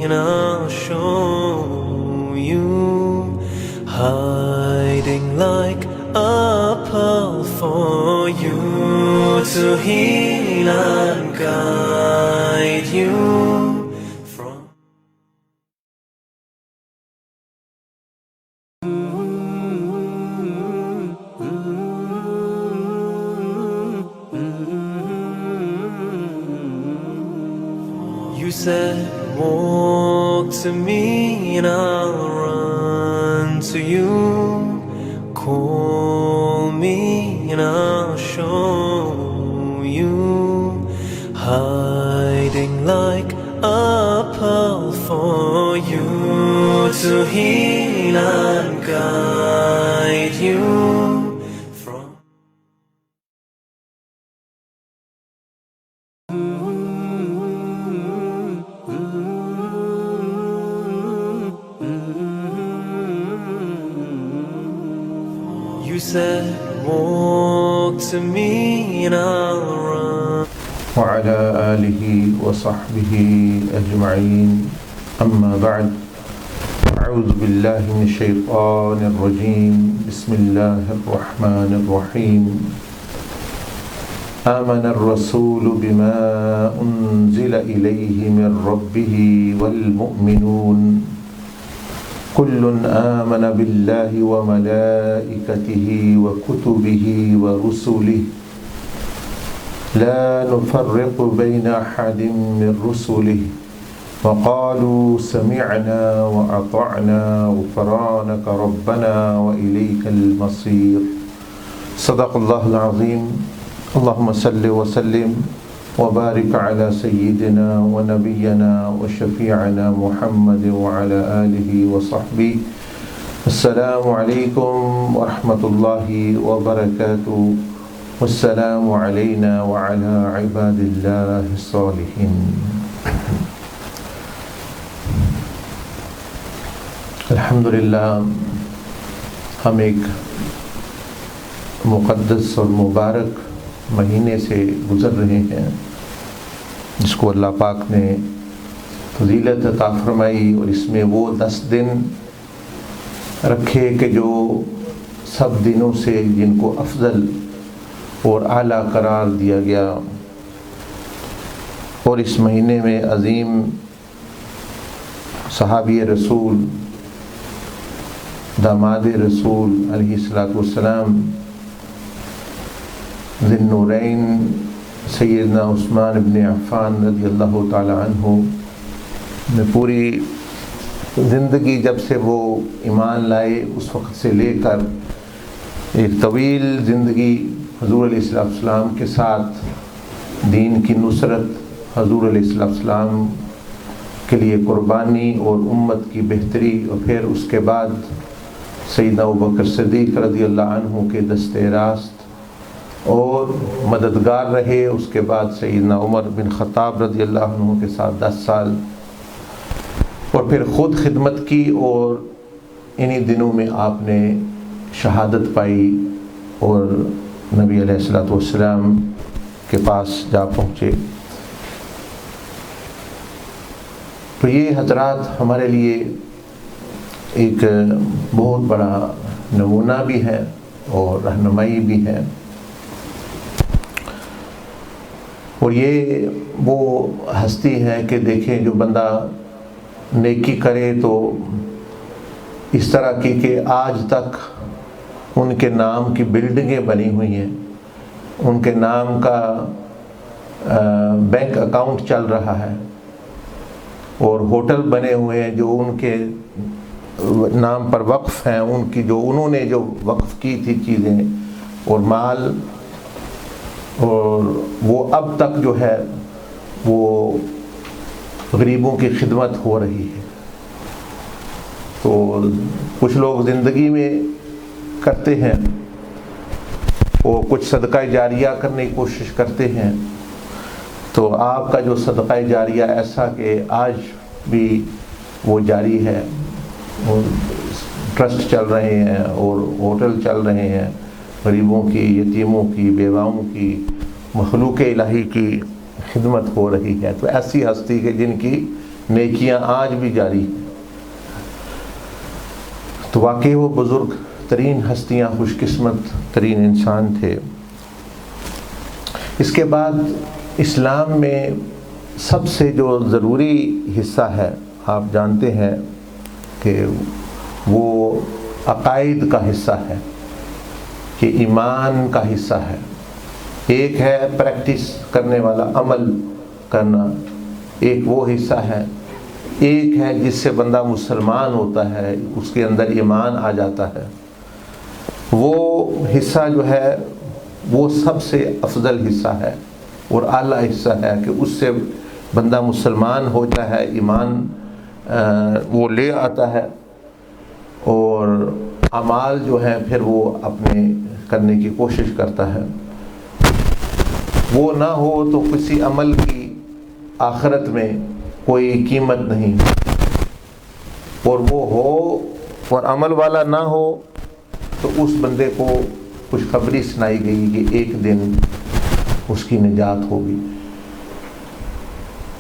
and I'll show you, hiding like a pearl for you to heal and guide you from. You said, walk to me and I'll run to you. Call me and I'll show you, hiding like a pearl for you to heal and guide you from. You said, walk to me and I'll run. وعلى آله وصحبه أجمعين أما بعد أعوذ بالله من الشيطان الرجيم بسم الله الرحمن الرحيم آمن الرسول بما أنزل إليه من ربه والمؤمنون كل آمن بالله وملائكته وكتبه ورسله لا نفرق بين أحد من رسله وقالوا سمعنا وأطعنا غفرانك ربنا وإليك المصير صدق الله العظيم اللهم صل وسلم وبارك على سيدنا ونبينا وشفيعنا محمد وعلى آله وصحبه السلام عليكم ورحمة الله وبركاته والسلام علينا وعلى عباد الله الصالحين. الحمدللہ ہم ایک مقدس اور مبارک مہینے سے گزر رہے ہیں جس کو اللہ پاک نے فضیلت عطا فرمائی، اور اس میں وہ 10 دن رکھے کہ جو سب دنوں سے جن کو افضل اور اعلیٰ قرار دیا گیا، اور اس مہینے میں عظیم صحابی رسول داماد رسول علیہ الصلاۃ والسلام ذی النورین سیدنا عثمان بن عفان رضی اللہ تعالی عنہ نے پوری زندگی جب سے وہ ایمان لائے اس وقت سے لے کر ایک طویل زندگی حضور علیہ السلام کے ساتھ دین کی نصرت، حضور علیہ السلام کے لیے قربانی اور امت کی بہتری، اور پھر اس کے بعد سیدنا ابوبکر صدیق رضی اللہ عنہ کے دست راست اور مددگار رہے، اس کے بعد سیدنا عمر بن خطاب رضی اللہ عنہ کے ساتھ 10 سال، اور پھر خود خدمت کی، اور انہی دنوں میں آپ نے شہادت پائی اور نبی علیہ الصلوۃ والسلام کے پاس جا پہنچے۔ تو یہ حضرات ہمارے لیے ایک بہت بڑا نمونہ بھی ہے اور رہنمائی بھی ہے، اور یہ وہ ہستی ہے کہ دیکھیں جو بندہ نیکی کرے تو اس طرح کی کہ آج تک ان کے نام کی بلڈنگیں بنی ہوئی ہیں، ان کے نام کا بینک اکاؤنٹ چل رہا ہے، اور ہوٹل بنے ہوئے ہیں جو ان کے نام پر وقف ہیں، ان کی جو انہوں نے جو وقف کی تھی چیزیں اور مال، اور وہ اب تک جو ہے وہ غریبوں کی خدمت ہو رہی ہے۔ تو کچھ لوگ زندگی میں کرتے ہیں اور کچھ صدقہ جاریہ کرنے کی کوشش کرتے ہیں، تو آپ کا جو صدقہ جاریہ ایسا کہ آج بھی وہ جاری ہے، ٹرسٹ چل رہے ہیں اور ہوٹل چل رہے ہیں، غریبوں کی، یتیموں کی، بیواؤں کی، مخلوق الہی کی خدمت ہو رہی ہے۔ تو ایسی ہستی کے جن کی نیکیاں آج بھی جاری ہیں۔ تو واقعی وہ بزرگ ترین ہستیاں، خوش قسمت ترین انسان تھے۔ اس کے بعد اسلام میں سب سے جو ضروری حصہ ہے، آپ جانتے ہیں کہ وہ عقائد کا حصہ ہے، کہ ایمان کا حصہ ہے۔ ایک ہے پریکٹس کرنے والا، عمل کرنا، ایک وہ حصہ ہے۔ ایک ہے جس سے بندہ مسلمان ہوتا ہے، اس کے اندر ایمان آ جاتا ہے۔ وہ حصہ جو ہے وہ سب سے افضل حصہ ہے اور اعلیٰ حصہ ہے، کہ اس سے بندہ مسلمان ہوتا ہے، ایمان وہ لے آتا ہے، اور اعمال جو ہیں پھر وہ اپنے کرنے کی کوشش کرتا ہے۔ وہ نہ ہو تو کسی عمل کی آخرت میں کوئی قیمت نہیں، اور وہ ہو اور عمل والا نہ ہو تو اس بندے کو خوشخبری سنائی گئی کہ ایک دن اس کی نجات ہوگی۔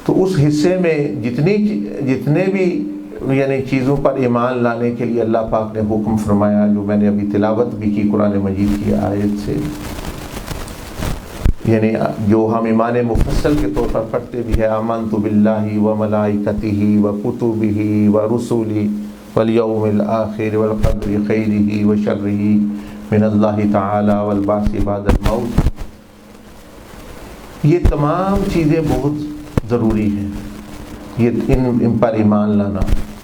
تو اس حصے میں جتنے بھی یعنی چیزوں پر ایمان لانے کے لیے اللہ پاک نے حکم فرمایا، جو میں نے ابھی تلاوت بھی کی قرآن مجید کی آیت سے، یعنی جو ہم ایمان مفصل کے طور پر پڑھتے بھی ہے، آمنت باللہ و ملائکتہ و کتبہ و رسلہ والیوم الآخر والقدر خیرہ و شرہ من اللہ تعالی والبعث بعد الموت، یہ تمام چیزیں بہت ضروری ہیں، یہ ان پر ایمان لانا۔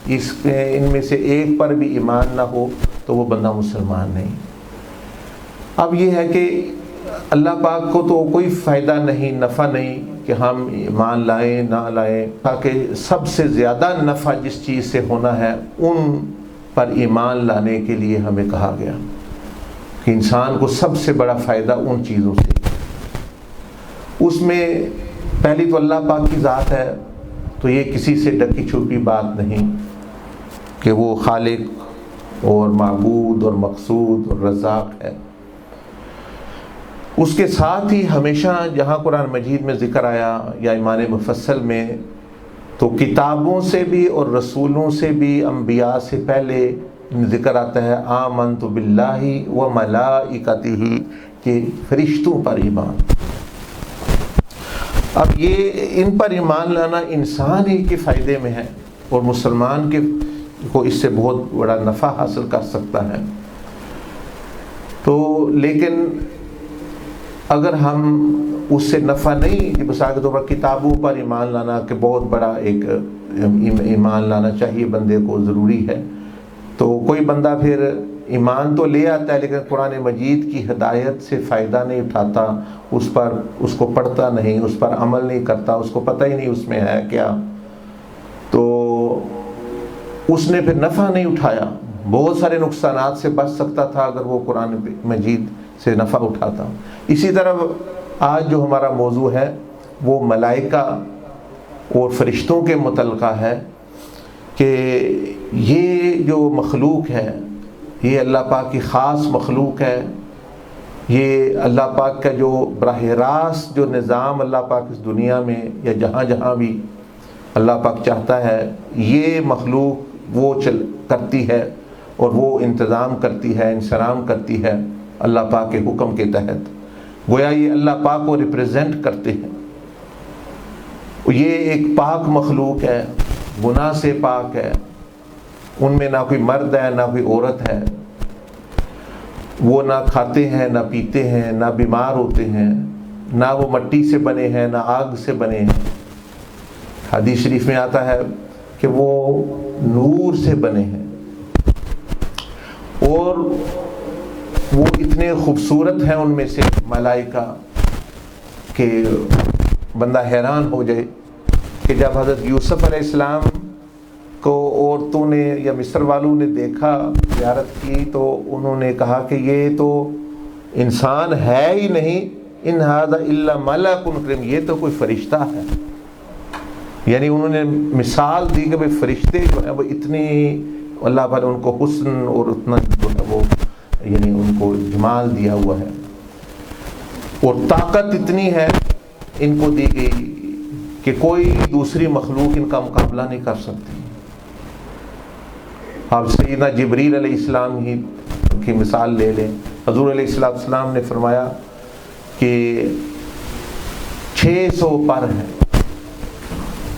ان میں سے ایک پر بھی ایمان نہ ہو تو وہ بندہ مسلمان نہیں۔ اب یہ ہے کہ اللہ پاک کو تو کوئی فائدہ نہیں، نفع نہیں کہ ہم ایمان لائیں نہ لائیں، تاکہ سب سے زیادہ نفع جس چیز سے ہونا ہے ان پر ایمان لانے کے لیے ہمیں کہا گیا کہ انسان کو سب سے بڑا فائدہ ان چیزوں سے۔ اس میں پہلی تو اللہ پاک کی ذات ہے، تو یہ کسی سے ڈکی چھپی بات نہیں کہ وہ خالق اور معبود اور مقصود اور رزاق ہے۔ اس کے ساتھ ہی ہمیشہ جہاں قرآن مجید میں ذکر آیا یا ایمان مفصل میں، تو کتابوں سے بھی اور رسولوں سے بھی، انبیاء سے پہلے ذکر آتا ہے آمنت باللہ و ملائکتہ، کہ فرشتوں پر ایمان۔ اب یہ ان پر ایمان لانا انسان ہی کے فائدے میں ہے، اور مسلمان کو اس سے بہت بڑا نفع حاصل کر سکتا ہے۔ تو لیکن اگر ہم اس سے نفع نہیں، مثال کے طور پر کتابوں پر ایمان لانا کہ بہت بڑا ایک ایمان لانا چاہیے بندے کو، ضروری ہے، تو کوئی بندہ پھر ایمان تو لے آتا ہے لیکن قرآن مجید کی ہدایت سے فائدہ نہیں اٹھاتا، اس کو پڑھتا نہیں، اس پر عمل نہیں کرتا، اس کو پتہ ہی نہیں اس میں ہے کیا، تو اس نے پھر نفع نہیں اٹھایا۔ بہت سارے نقصانات سے بچ سکتا تھا اگر وہ قرآن مجید سے نفع اٹھاتا۔ اسی طرح آج جو ہمارا موضوع ہے وہ ملائکہ اور فرشتوں کے متعلقہ ہے، کہ یہ جو مخلوق ہے یہ اللہ پاک کی خاص مخلوق ہے۔ یہ اللہ پاک کا جو براہ راست جو نظام اللہ پاک اس دنیا میں یا جہاں جہاں بھی اللہ پاک چاہتا ہے، یہ مخلوق وہ کرتی ہے اور وہ انتظام کرتی ہے، انصرام کرتی ہے اللہ پاک کے حکم کے تحت۔ گویا یہ اللہ پاک کو ریپریزنٹ کرتے ہیں۔ یہ ایک پاک مخلوق ہے، گناہ سے پاک ہے، ان میں نہ کوئی مرد ہے نہ کوئی عورت ہے، وہ نہ کھاتے ہیں نہ پیتے ہیں نہ بیمار ہوتے ہیں، نہ وہ مٹی سے بنے ہیں نہ آگ سے بنے ہیں۔ حدیث شریف میں آتا ہے کہ وہ نور سے بنے ہیں، اور وہ اتنے خوبصورت ہیں ان میں سے ملائکہ کہ بندہ حیران ہو جائے کہ جب حضرت یوسف علیہ السلام کو عورتوں نے یا مصر والوں نے دیکھا، زیارت کی، تو انہوں نے کہا کہ یہ تو انسان ہے ہی نہیں، ان ھذا الا ملک کریم، یہ تو کوئی فرشتہ ہے۔ یعنی انہوں نے مثال دی کہ بھئی فرشتے جو ہیں وہ اتنی اللہ پر ان کو حسن اور اتنا جو ہے وہ یعنی ان کو جمال دیا ہوا ہے، اور طاقت اتنی ہے ان کو دی گئی کہ کوئی دوسری مخلوق ان کا مقابلہ نہیں کر سکتی۔ آپ سیدنا جبریل علیہ السلام ہی کی مثال لے لیں۔ حضور علیہ السلام نے فرمایا کہ 600 پر ہیں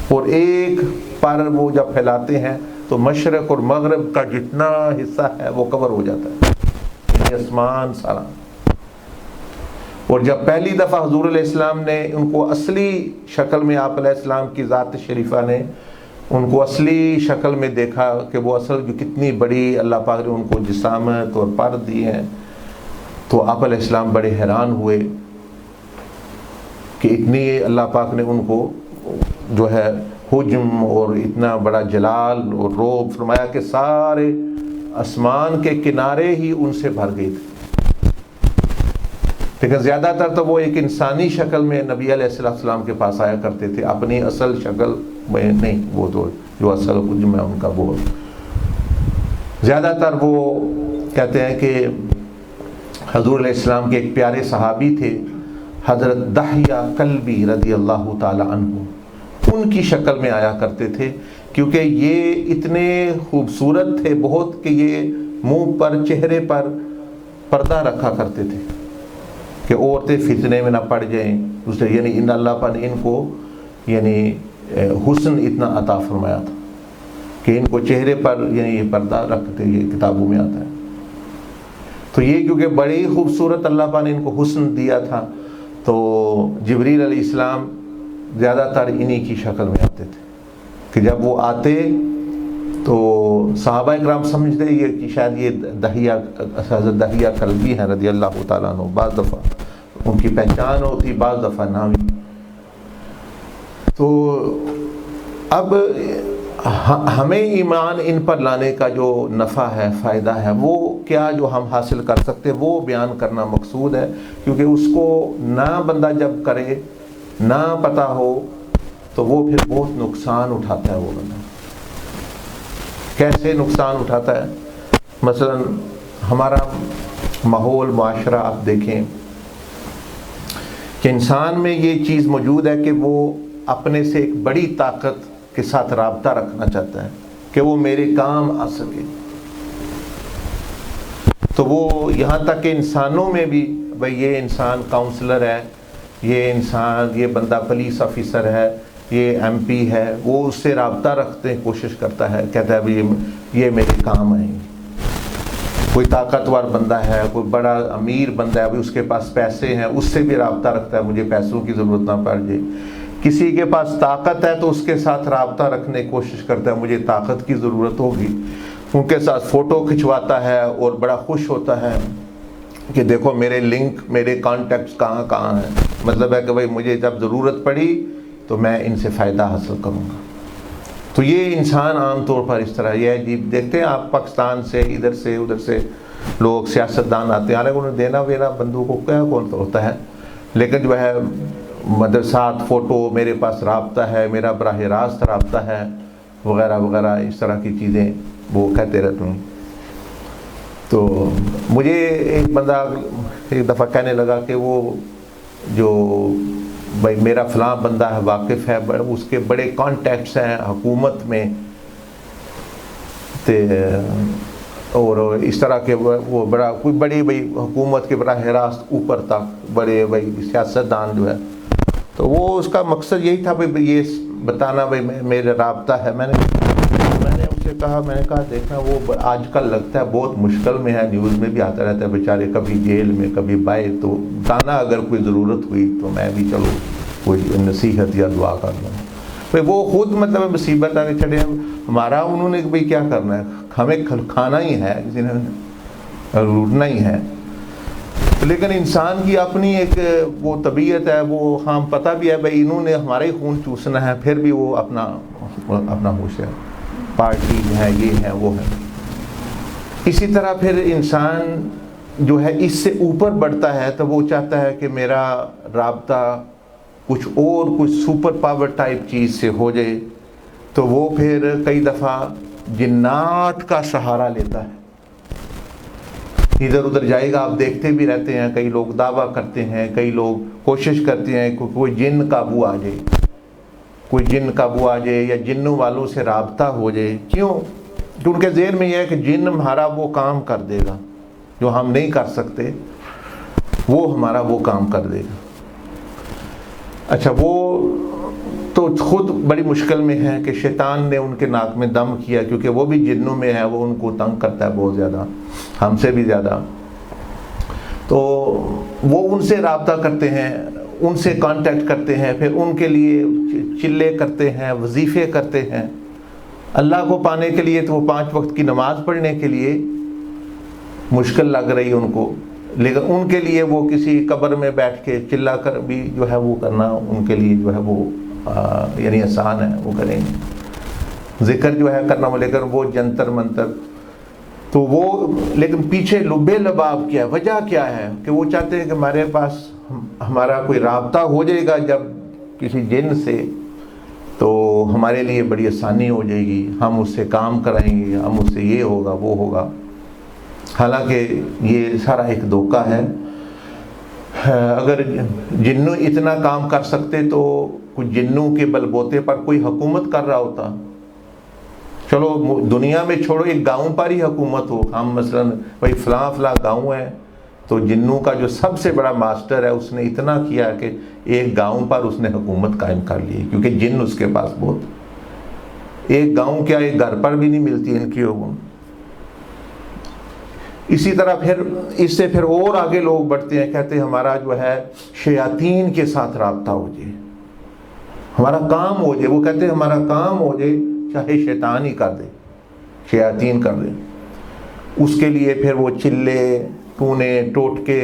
اور ایک پر وہ جب پھیلاتے ہیں تو مشرق اور مغرب کا جتنا حصہ ہے وہ کور ہو جاتا ہے، یعنی آسمان سارا۔ اور جب پہلی دفعہ حضور علیہ السلام نے ان کو اصلی شکل میں، آپ علیہ السلام کی ذات شریفہ نے ان کو اصلی شکل میں دیکھا کہ وہ اصل جو کتنی بڑی اللہ پاک نے ان کو جسامت اور پر دی ہیں، تو آپ علیہ السلام بڑے حیران ہوئے کہ اتنی اللہ پاک نے ان کو جو ہے حجم اور اتنا بڑا جلال اور روب فرمایا کہ سارے آسمان کے کنارے ہی ان سے بھر گئے تھے۔ لیکن زیادہ تر تو وہ ایک انسانی شکل میں نبی علیہ السلام کے پاس آیا کرتے تھے، اپنی اصل شکل میں نہیں۔ وہ تو جو اصل حجم ہے ان کا وہ زیادہ تر، وہ کہتے ہیں کہ حضور علیہ السلام کے ایک پیارے صحابی تھے حضرت دحیہ کلبی رضی اللہ تعالی عنہ، ان کی شکل میں آیا کرتے تھے، کیونکہ یہ اتنے خوبصورت تھے بہت کہ یہ منہ پر، چہرے پر پردہ رکھا کرتے تھے کہ عورتیں فتنے میں نہ پڑ جائیں دوسرے، یعنی ان اللہ پاک نے ان کو یعنی حسن اتنا عطا فرمایا تھا کہ ان کو چہرے پر یعنی یہ پردہ رکھتے، یہ کتابوں میں آتا ہے۔ تو یہ کیونکہ بڑی خوبصورت اللہ پاک نے ان کو حسن دیا تھا، تو جبریل علیہ السلام زیادہ تر انہی کی شکل میں آتے تھے کہ جب وہ آتے تو صحابہ اکرام سمجھتے یہ کہ شاید یہ دحیہ، حضرت دحیہ کلبی ہیں رضی اللہ تعالیٰ عنہ، بعض دفعہ ان کی پہچان ہوتی، بعض دفعہ نہ بھی۔ تو اب ہمیں ایمان ان پر لانے کا جو نفع ہے، فائدہ ہے، وہ کیا جو ہم حاصل کر سکتے وہ بیان کرنا مقصود ہے، کیونکہ اس کو نہ بندہ جب کرے، نہ پتہ ہو، تو وہ پھر بہت نقصان اٹھاتا ہے۔ وہ بندہ کیسے نقصان اٹھاتا ہے؟ مثلا ہمارا ماحول، معاشرہ آپ دیکھیں کہ انسان میں یہ چیز موجود ہے کہ وہ اپنے سے ایک بڑی طاقت کے ساتھ رابطہ رکھنا چاہتا ہے کہ وہ میرے کام آ سکے۔ تو وہ یہاں تک کہ انسانوں میں بھی، بھئی یہ انسان کاؤنسلر ہے، یہ انسان، یہ بندہ پولیس آفیسر ہے، یہ ایم پی ہے، وہ اس سے رابطہ رکھتے کوشش کرتا ہے، کہتا ہے بھئی یہ میرے کام آئیں گے۔ کوئی طاقتور بندہ ہے، کوئی بڑا امیر بندہ ہے، اس کے پاس پیسے ہیں، اس سے بھی رابطہ رکھتا ہے، مجھے پیسوں کی ضرورت نہ پڑ جائے۔ کسی کے پاس طاقت ہے تو اس کے ساتھ رابطہ رکھنے کی کوشش کرتا ہے، مجھے طاقت کی ضرورت ہوگی، ان کے ساتھ فوٹو کھنچواتا ہے اور بڑا خوش ہوتا ہے کہ دیکھو میرے لنک، میرے کانٹیکٹس کہاں کہاں ہیں، مطلب ہے کہ بھائی مجھے جب ضرورت پڑی تو میں ان سے فائدہ حاصل کروں گا۔ تو یہ انسان عام طور پر اس طرح، یہ عجیب دیکھتے ہیں آپ پاکستان سے، ادھر سے ادھر سے لوگ سیاستدان آتے ہیں، حالانکہ انہیں دینا وینا بندوں کو کیا کون ہوتا ہے، لیکن جو ہے مدر ساتھ فوٹو، میرے پاس رابطہ ہے، میرا براہ راست رابطہ ہے، وغیرہ وغیرہ اس طرح کی چیزیں وہ کہتے رہتے ہیں۔ تو مجھے ایک بندہ ایک دفعہ کہنے لگا کہ وہ جو بھائی میرا فلاں بندہ ہے، واقف ہے، اس کے بڑے کانٹیکٹس ہیں حکومت میں، اور اس طرح کے وہ بڑا کوئی بڑی بھائی حکومت کے براہ راست اوپر تک بڑے بھائی سیاستدان جو ہے، تو وہ اس کا مقصد یہی تھا بھائی یہ بتانا بھائی میرا رابطہ ہے۔ میں نے اس سے کہا، میں نے کہا دیکھنا وہ آج کل لگتا ہے بہت مشکل میں ہے، نیوز میں بھی آتا رہتا ہے بیچارے، کبھی جیل میں کبھی باہر، تو بتانا اگر کوئی ضرورت ہوئی تو میں بھی چلو کوئی نصیحت یا دعا کر لوں۔ بھائی وہ خود مطلب مصیبت آ کے چلے، ہمارا انہوں نے بھائی کیا کرنا ہے، ہمیں کھانا ہی ہے، کسی نے لوٹنا ہی ہے۔ لیکن انسان کی اپنی ایک وہ طبیعت ہے، وہ ہم پتہ بھی ہے بھائی انہوں نے ہمارے ہی خون چوسنا ہے، پھر بھی وہ اپنا ہوش ہے، پارٹی ہے، یہ ہے وہ ہے۔ اسی طرح پھر انسان جو ہے اس سے اوپر بڑھتا ہے تو وہ چاہتا ہے کہ میرا رابطہ کچھ اور، کچھ سپر پاور ٹائپ چیز سے ہو جائے، تو وہ پھر کئی دفعہ جنات کا سہارا لیتا ہے، ادھر ادھر جائے گا۔ آپ دیکھتے بھی رہتے ہیں، کئی لوگ دعویٰ کرتے ہیں، کئی لوگ کوشش کرتے ہیں کہ کوئی جن قابو آ جائے، کوئی جن قابو آ جائے یا جنوں والوں سے رابطہ ہو جائے. کیوں؟ کہ ان کے ذہن میں یہ ہے کہ جن ہمارا وہ کام کر دے گا جو ہم نہیں کر سکتے، وہ ہمارا وہ کام کر دے گا. اچھا، وہ تو خود بڑی مشکل میں ہے کہ شیطان نے ان کے ناک میں دم کیا، کیونکہ وہ بھی جنوں میں ہے، وہ ان کو تنگ کرتا ہے بہت زیادہ، ہم سے بھی زیادہ. تو وہ ان سے رابطہ کرتے ہیں، ان سے کانٹیکٹ کرتے ہیں، پھر ان کے لیے چلے کرتے ہیں، وظیفے کرتے ہیں. اللہ کو پانے کے لیے تو وہ 5 وقت کی نماز پڑھنے کے لیے مشکل لگ رہی ان کو، لیکن ان کے لیے وہ کسی قبر میں بیٹھ کے چلا کر بھی جو ہے وہ کرنا ان کے لیے جو ہے وہ یعنی آسان ہے، وہ کریں گے. ذکر جو ہے کرنا، لیکن وہ جنتر منتر تو وہ، لیکن پیچھے لبے لباب کیا ہے، وجہ کیا ہے کہ وہ چاہتے ہیں کہ ہمارے پاس ہمارا کوئی رابطہ ہو جائے گا جب کسی جن سے، تو ہمارے لیے بڑی آسانی ہو جائے گی، ہم اس سے کام کرائیں گے، ہم اس سے یہ ہوگا وہ ہوگا. حالانکہ یہ سارا ایک دھوکہ ہے. اگر جنوں اتنا کام کر سکتے تو کچھ جنوں کے بل بوتے پر کوئی حکومت کر رہا ہوتا. چلو دنیا میں چھوڑو، ایک گاؤں پر ہی حکومت ہو. ہم مثلا بھائی فلاں گاؤں ہے، تو جنوں کا جو سب سے بڑا ماسٹر ہے اس نے اتنا کیا کہ ایک گاؤں پر اس نے حکومت قائم کر لی، کیونکہ جن اس کے پاس بہت، ایک گاؤں کیا ایک گھر پر بھی نہیں ملتی ان کی حکومت. اسی طرح پھر اس سے پھر اور آگے لوگ بڑھتے ہیں، کہتے ہیں ہمارا جو ہے شیاطین کے ساتھ رابطہ ہو جائے، ہمارا کام ہو جائے. وہ کہتے ہیں ہمارا کام ہو جائے چاہے شیطان ہی کر دے، شیاطین کر دے. اس کے لیے پھر وہ چلے ٹونے ٹوٹکے،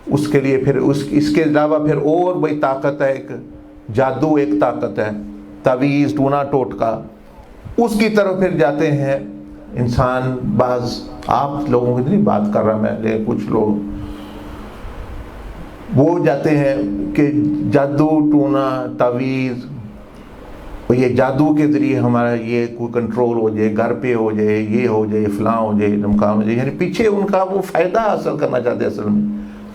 اس کے لیے پھر اس کے علاوہ پھر اور بڑی طاقت ہے، ایک جادو ایک طاقت ہے، تعویذ ٹونا ٹوٹکا، اس کی طرف پھر جاتے ہیں انسان. بعض آپ لوگوں کی نہیں بات کر رہا میں، لیکن کچھ لوگ وہ جاتے ہیں کہ جادو ٹونا تعویذ، یہ جادو کے ذریعے ہمارا یہ کوئی کنٹرول ہو جائے، گھر پہ ہو جائے، یہ ہو جائے، فلاں ہو جائے، ڈمکان ہو جائے. یعنی پیچھے ان کا وہ فائدہ حاصل کرنا چاہتے ہیں اصل میں،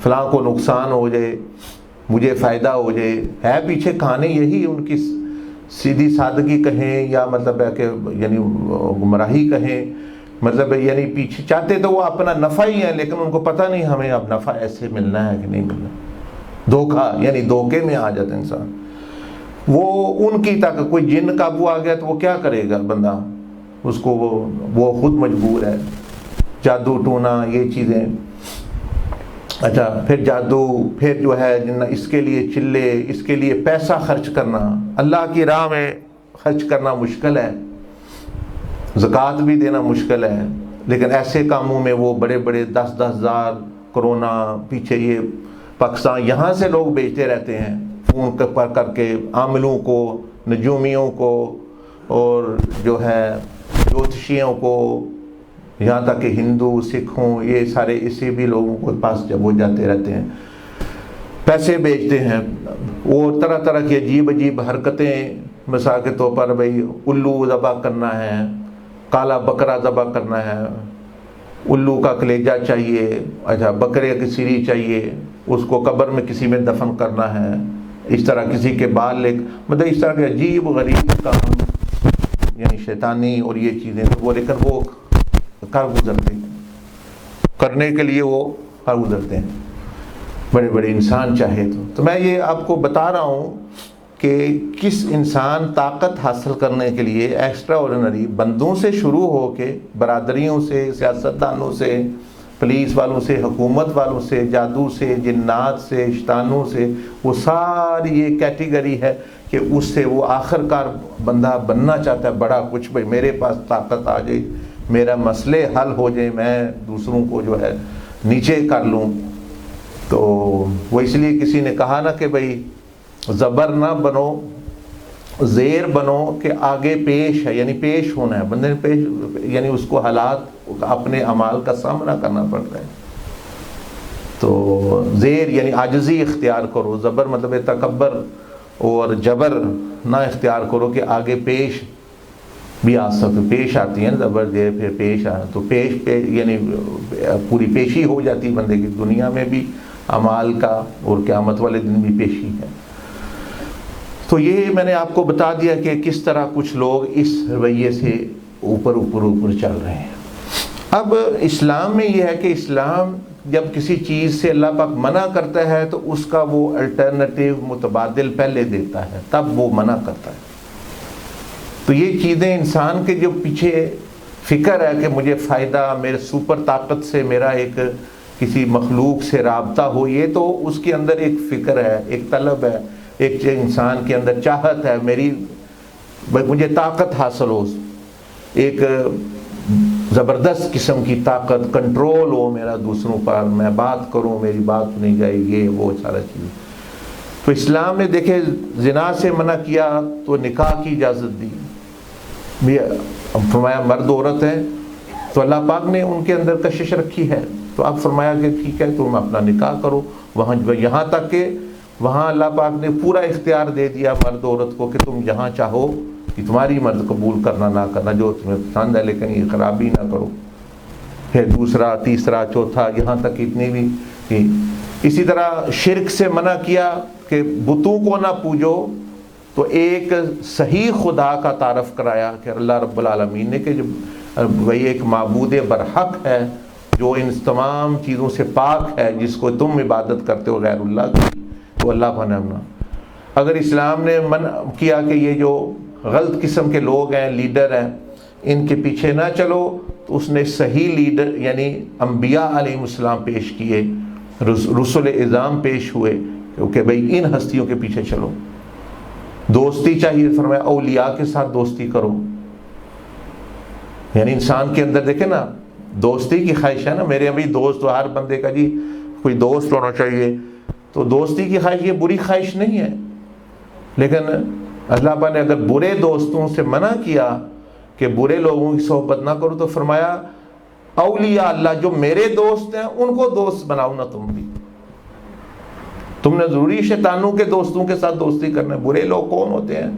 فلاں کو نقصان ہو جائے مجھے فائدہ ہو جائے. ہے پیچھے کہانی یہی، ان کی سیدھی سادگی کہیں یا مطلب ہے کہ یعنی گمراہی کہیں، مطلب یعنی پیچھے چاہتے تو وہ اپنا نفع ہی ہے، لیکن ان کو پتہ نہیں ہمیں اب نفع ایسے ملنا ہے کہ نہیں ملنا. دھوکہ، یعنی دھوکے میں آ جاتا انسان. وہ ان کی طاقت، کوئی جن قابو آ گیا تو وہ کیا کرے گا بندہ، اس کو وہ خود مجبور ہے. جادو ٹونا یہ چیزیں. اچھا، پھر جادو، پھر جو ہے اس کے لیے چلے، اس کے لیے پیسہ خرچ کرنا. اللہ کی راہ میں خرچ کرنا مشکل ہے، زکوٰۃ بھی دینا مشکل ہے، لیکن ایسے کاموں میں وہ بڑے بڑے 10-10 ہزار. کرونا پیچھے یہ پاکستان یہاں سے لوگ بیچتے رہتے ہیں فون پر کر کے، عاملوں کو، نجومیوں کو، اور جو ہے جوتشیوں کو، یہاں تک کہ ہندو سکھوں، یہ سارے اسی بھی لوگوں کے پاس جب وہ جاتے رہتے ہیں، پیسے بیچتے ہیں. اور طرح طرح کی عجیب عجیب حرکتیں، مثال کے طور پر بھائی الو ذبح کرنا ہے، کالا بکرا ذبح کرنا ہے، الو کا کلیجہ چاہیے، اچھا بکرے کی سیری چاہیے، اس کو قبر میں کسی میں دفن کرنا ہے، اس طرح کسی کے بال لے، مطلب اس طرح کے عجیب غریب کام، یعنی شیطانی اور یہ چیزیں. وہ لیکن وہ کر گزرتے ہیں، کرنے کے لیے وہ کر گزرتے ہیں بڑے بڑے انسان چاہے تو میں یہ آپ کو بتا رہا ہوں کہ کس انسان طاقت حاصل کرنے کے لیے ایکسٹرا آرڈنری بندوں سے شروع ہو کے، برادریوں سے، سیاستدانوں سے، پولیس والوں سے، حکومت والوں سے، جادو سے، جنات سے، شیطانوں سے، وہ ساری یہ کیٹیگری ہے کہ اس سے وہ آخر کار بندہ بننا چاہتا ہے بڑا کچھ. بھائی میرے پاس طاقت آ جائے، میرا مسئلے حل ہو جائے، میں دوسروں کو جو ہے نیچے کر لوں. تو وہ اس لیے کسی نے کہا نا کہ بھائی زبر نہ بنو، زیر بنو کہ آگے پیش ہے، یعنی پیش ہونا ہے بندے نے، پیش یعنی اس کو حالات اپنے اعمال کا سامنا کرنا پڑتا ہے. تو زیر یعنی عاجزی اختیار کرو، زبر مطلب تکبر اور جبر نہ اختیار کرو کہ آگے پیش بھی آ سکتے. پیش آتی ہے نا زبر دیر، پھر پیش آنا، تو پیش یعنی پوری پیشی ہو جاتی بندے کی، دنیا میں بھی اعمال کا اور قیامت والے دن بھی پیشی ہے. تو یہ میں نے آپ کو بتا دیا کہ کس طرح کچھ لوگ اس رویے سے اوپر چل رہے ہیں۔ اب اسلام میں یہ ہے کہ اسلام جب کسی چیز سے اللہ پاک منع کرتا ہے تو اس کا وہ الٹرنیٹیو متبادل پہلے دیتا ہے، تب وہ منع کرتا ہے۔ تو یہ چیزیں انسان کے جو پیچھے فکر ہے کہ مجھے فائدہ میرے سپر طاقت سے، میرا ایک کسی مخلوق سے رابطہ ہو، یہ تو اس کے اندر ایک فکر ہے، ایک طلب ہے، ایک انسان کے اندر چاہت ہے، مجھے طاقت حاصل ہو، ایک زبردست قسم کی طاقت، کنٹرول ہو میرا دوسروں پر، میں بات کروں میری بات سنی جائے، یہ وہ سارا چیز۔ تو اسلام نے دیکھے زنا سے منع کیا تو نکاح کی اجازت دی، فرمایا مرد عورت ہے تو اللہ پاک نے ان کے اندر کشش رکھی ہے، تو اب فرمایا کہ ٹھیک ہے تم اپنا نکاح کرو وہاں، یہاں تک کہ وہاں اللہ پاک نے پورا اختیار دے دیا مرد عورت کو کہ تم جہاں چاہو کہ تمہاری مرض قبول کرنا نہ کرنا جو تمہیں پسند ہے، لیکن یہ خرابی نہ کرو۔ پھر دوسرا تیسرا چوتھا یہاں تک اتنی بھی کی۔ اسی طرح شرک سے منع کیا کہ بتوں کو نہ پوجو، تو ایک صحیح خدا کا تعارف کرایا کہ اللہ رب العالمین نے کہ وہی ایک معبود برحق ہے جو ان تمام چیزوں سے پاک ہے، جس کو تم عبادت کرتے ہو غیر اللہ کی، تو اللہ بننا۔ اگر اسلام نے منع کیا کہ یہ جو غلط قسم کے لوگ ہیں، لیڈر ہیں، ان کے پیچھے نہ چلو، تو اس نے صحیح لیڈر یعنی انبیاء علیہ السلام پیش کیے، رسول اعظام پیش ہوئے کہ بھئی ان ہستیوں کے پیچھے چلو۔ دوستی چاہیے، فرمایا اولیاء کے ساتھ دوستی کرو، یعنی انسان کے اندر دیکھیں نا دوستی کی خواہش ہے نا، میرے ابھی دوست، ہر بندے کا جی کوئی دوست ہونا چاہیے، تو دوستی کی خواہش یہ بری خواہش نہیں ہے، لیکن اللہ پاک نے اگر برے دوستوں سے منع کیا کہ برے لوگوں کی صحبت نہ کرو، تو فرمایا اولیاء اللہ جو میرے دوست ہیں ان کو دوست بناؤ نا تم بھی۔ تم نے ضروری شیطانوں کے دوستوں کے ساتھ دوستی کرنا ہے۔ برے لوگ کون ہوتے ہیں؟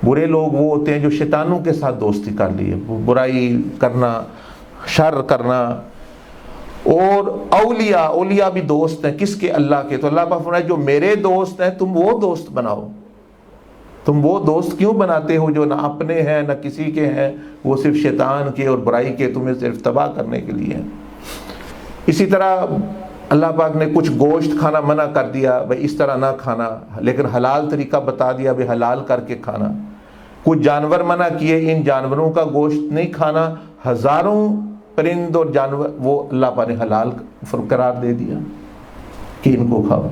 برے لوگ وہ ہوتے ہیں جو شیطانوں کے ساتھ دوستی کر لیے، برائی کرنا، شر کرنا۔ اور اولیاء بھی دوست ہیں، کس کے؟ اللہ کے۔ تو اللہ پاک فرمایا جو میرے دوست ہیں تم وہ دوست بناؤ۔ تم وہ دوست کیوں بناتے ہو جو نہ اپنے ہیں نہ کسی کے ہیں، وہ صرف شیطان کے اور برائی کے، تمہیں صرف تباہ کرنے کے لیے ہیں۔ اسی طرح اللہ پاک نے کچھ گوشت کھانا منع کر دیا، بھئی اس طرح نہ کھانا، لیکن حلال طریقہ بتا دیا، بھئی حلال کر کے کھانا۔ کچھ جانور منع کیے، ان جانوروں کا گوشت نہیں کھانا، ہزاروں پرند اور جانور وہ اللہ پاک نے حلال قرار دے دیا کہ ان کو کھاؤ۔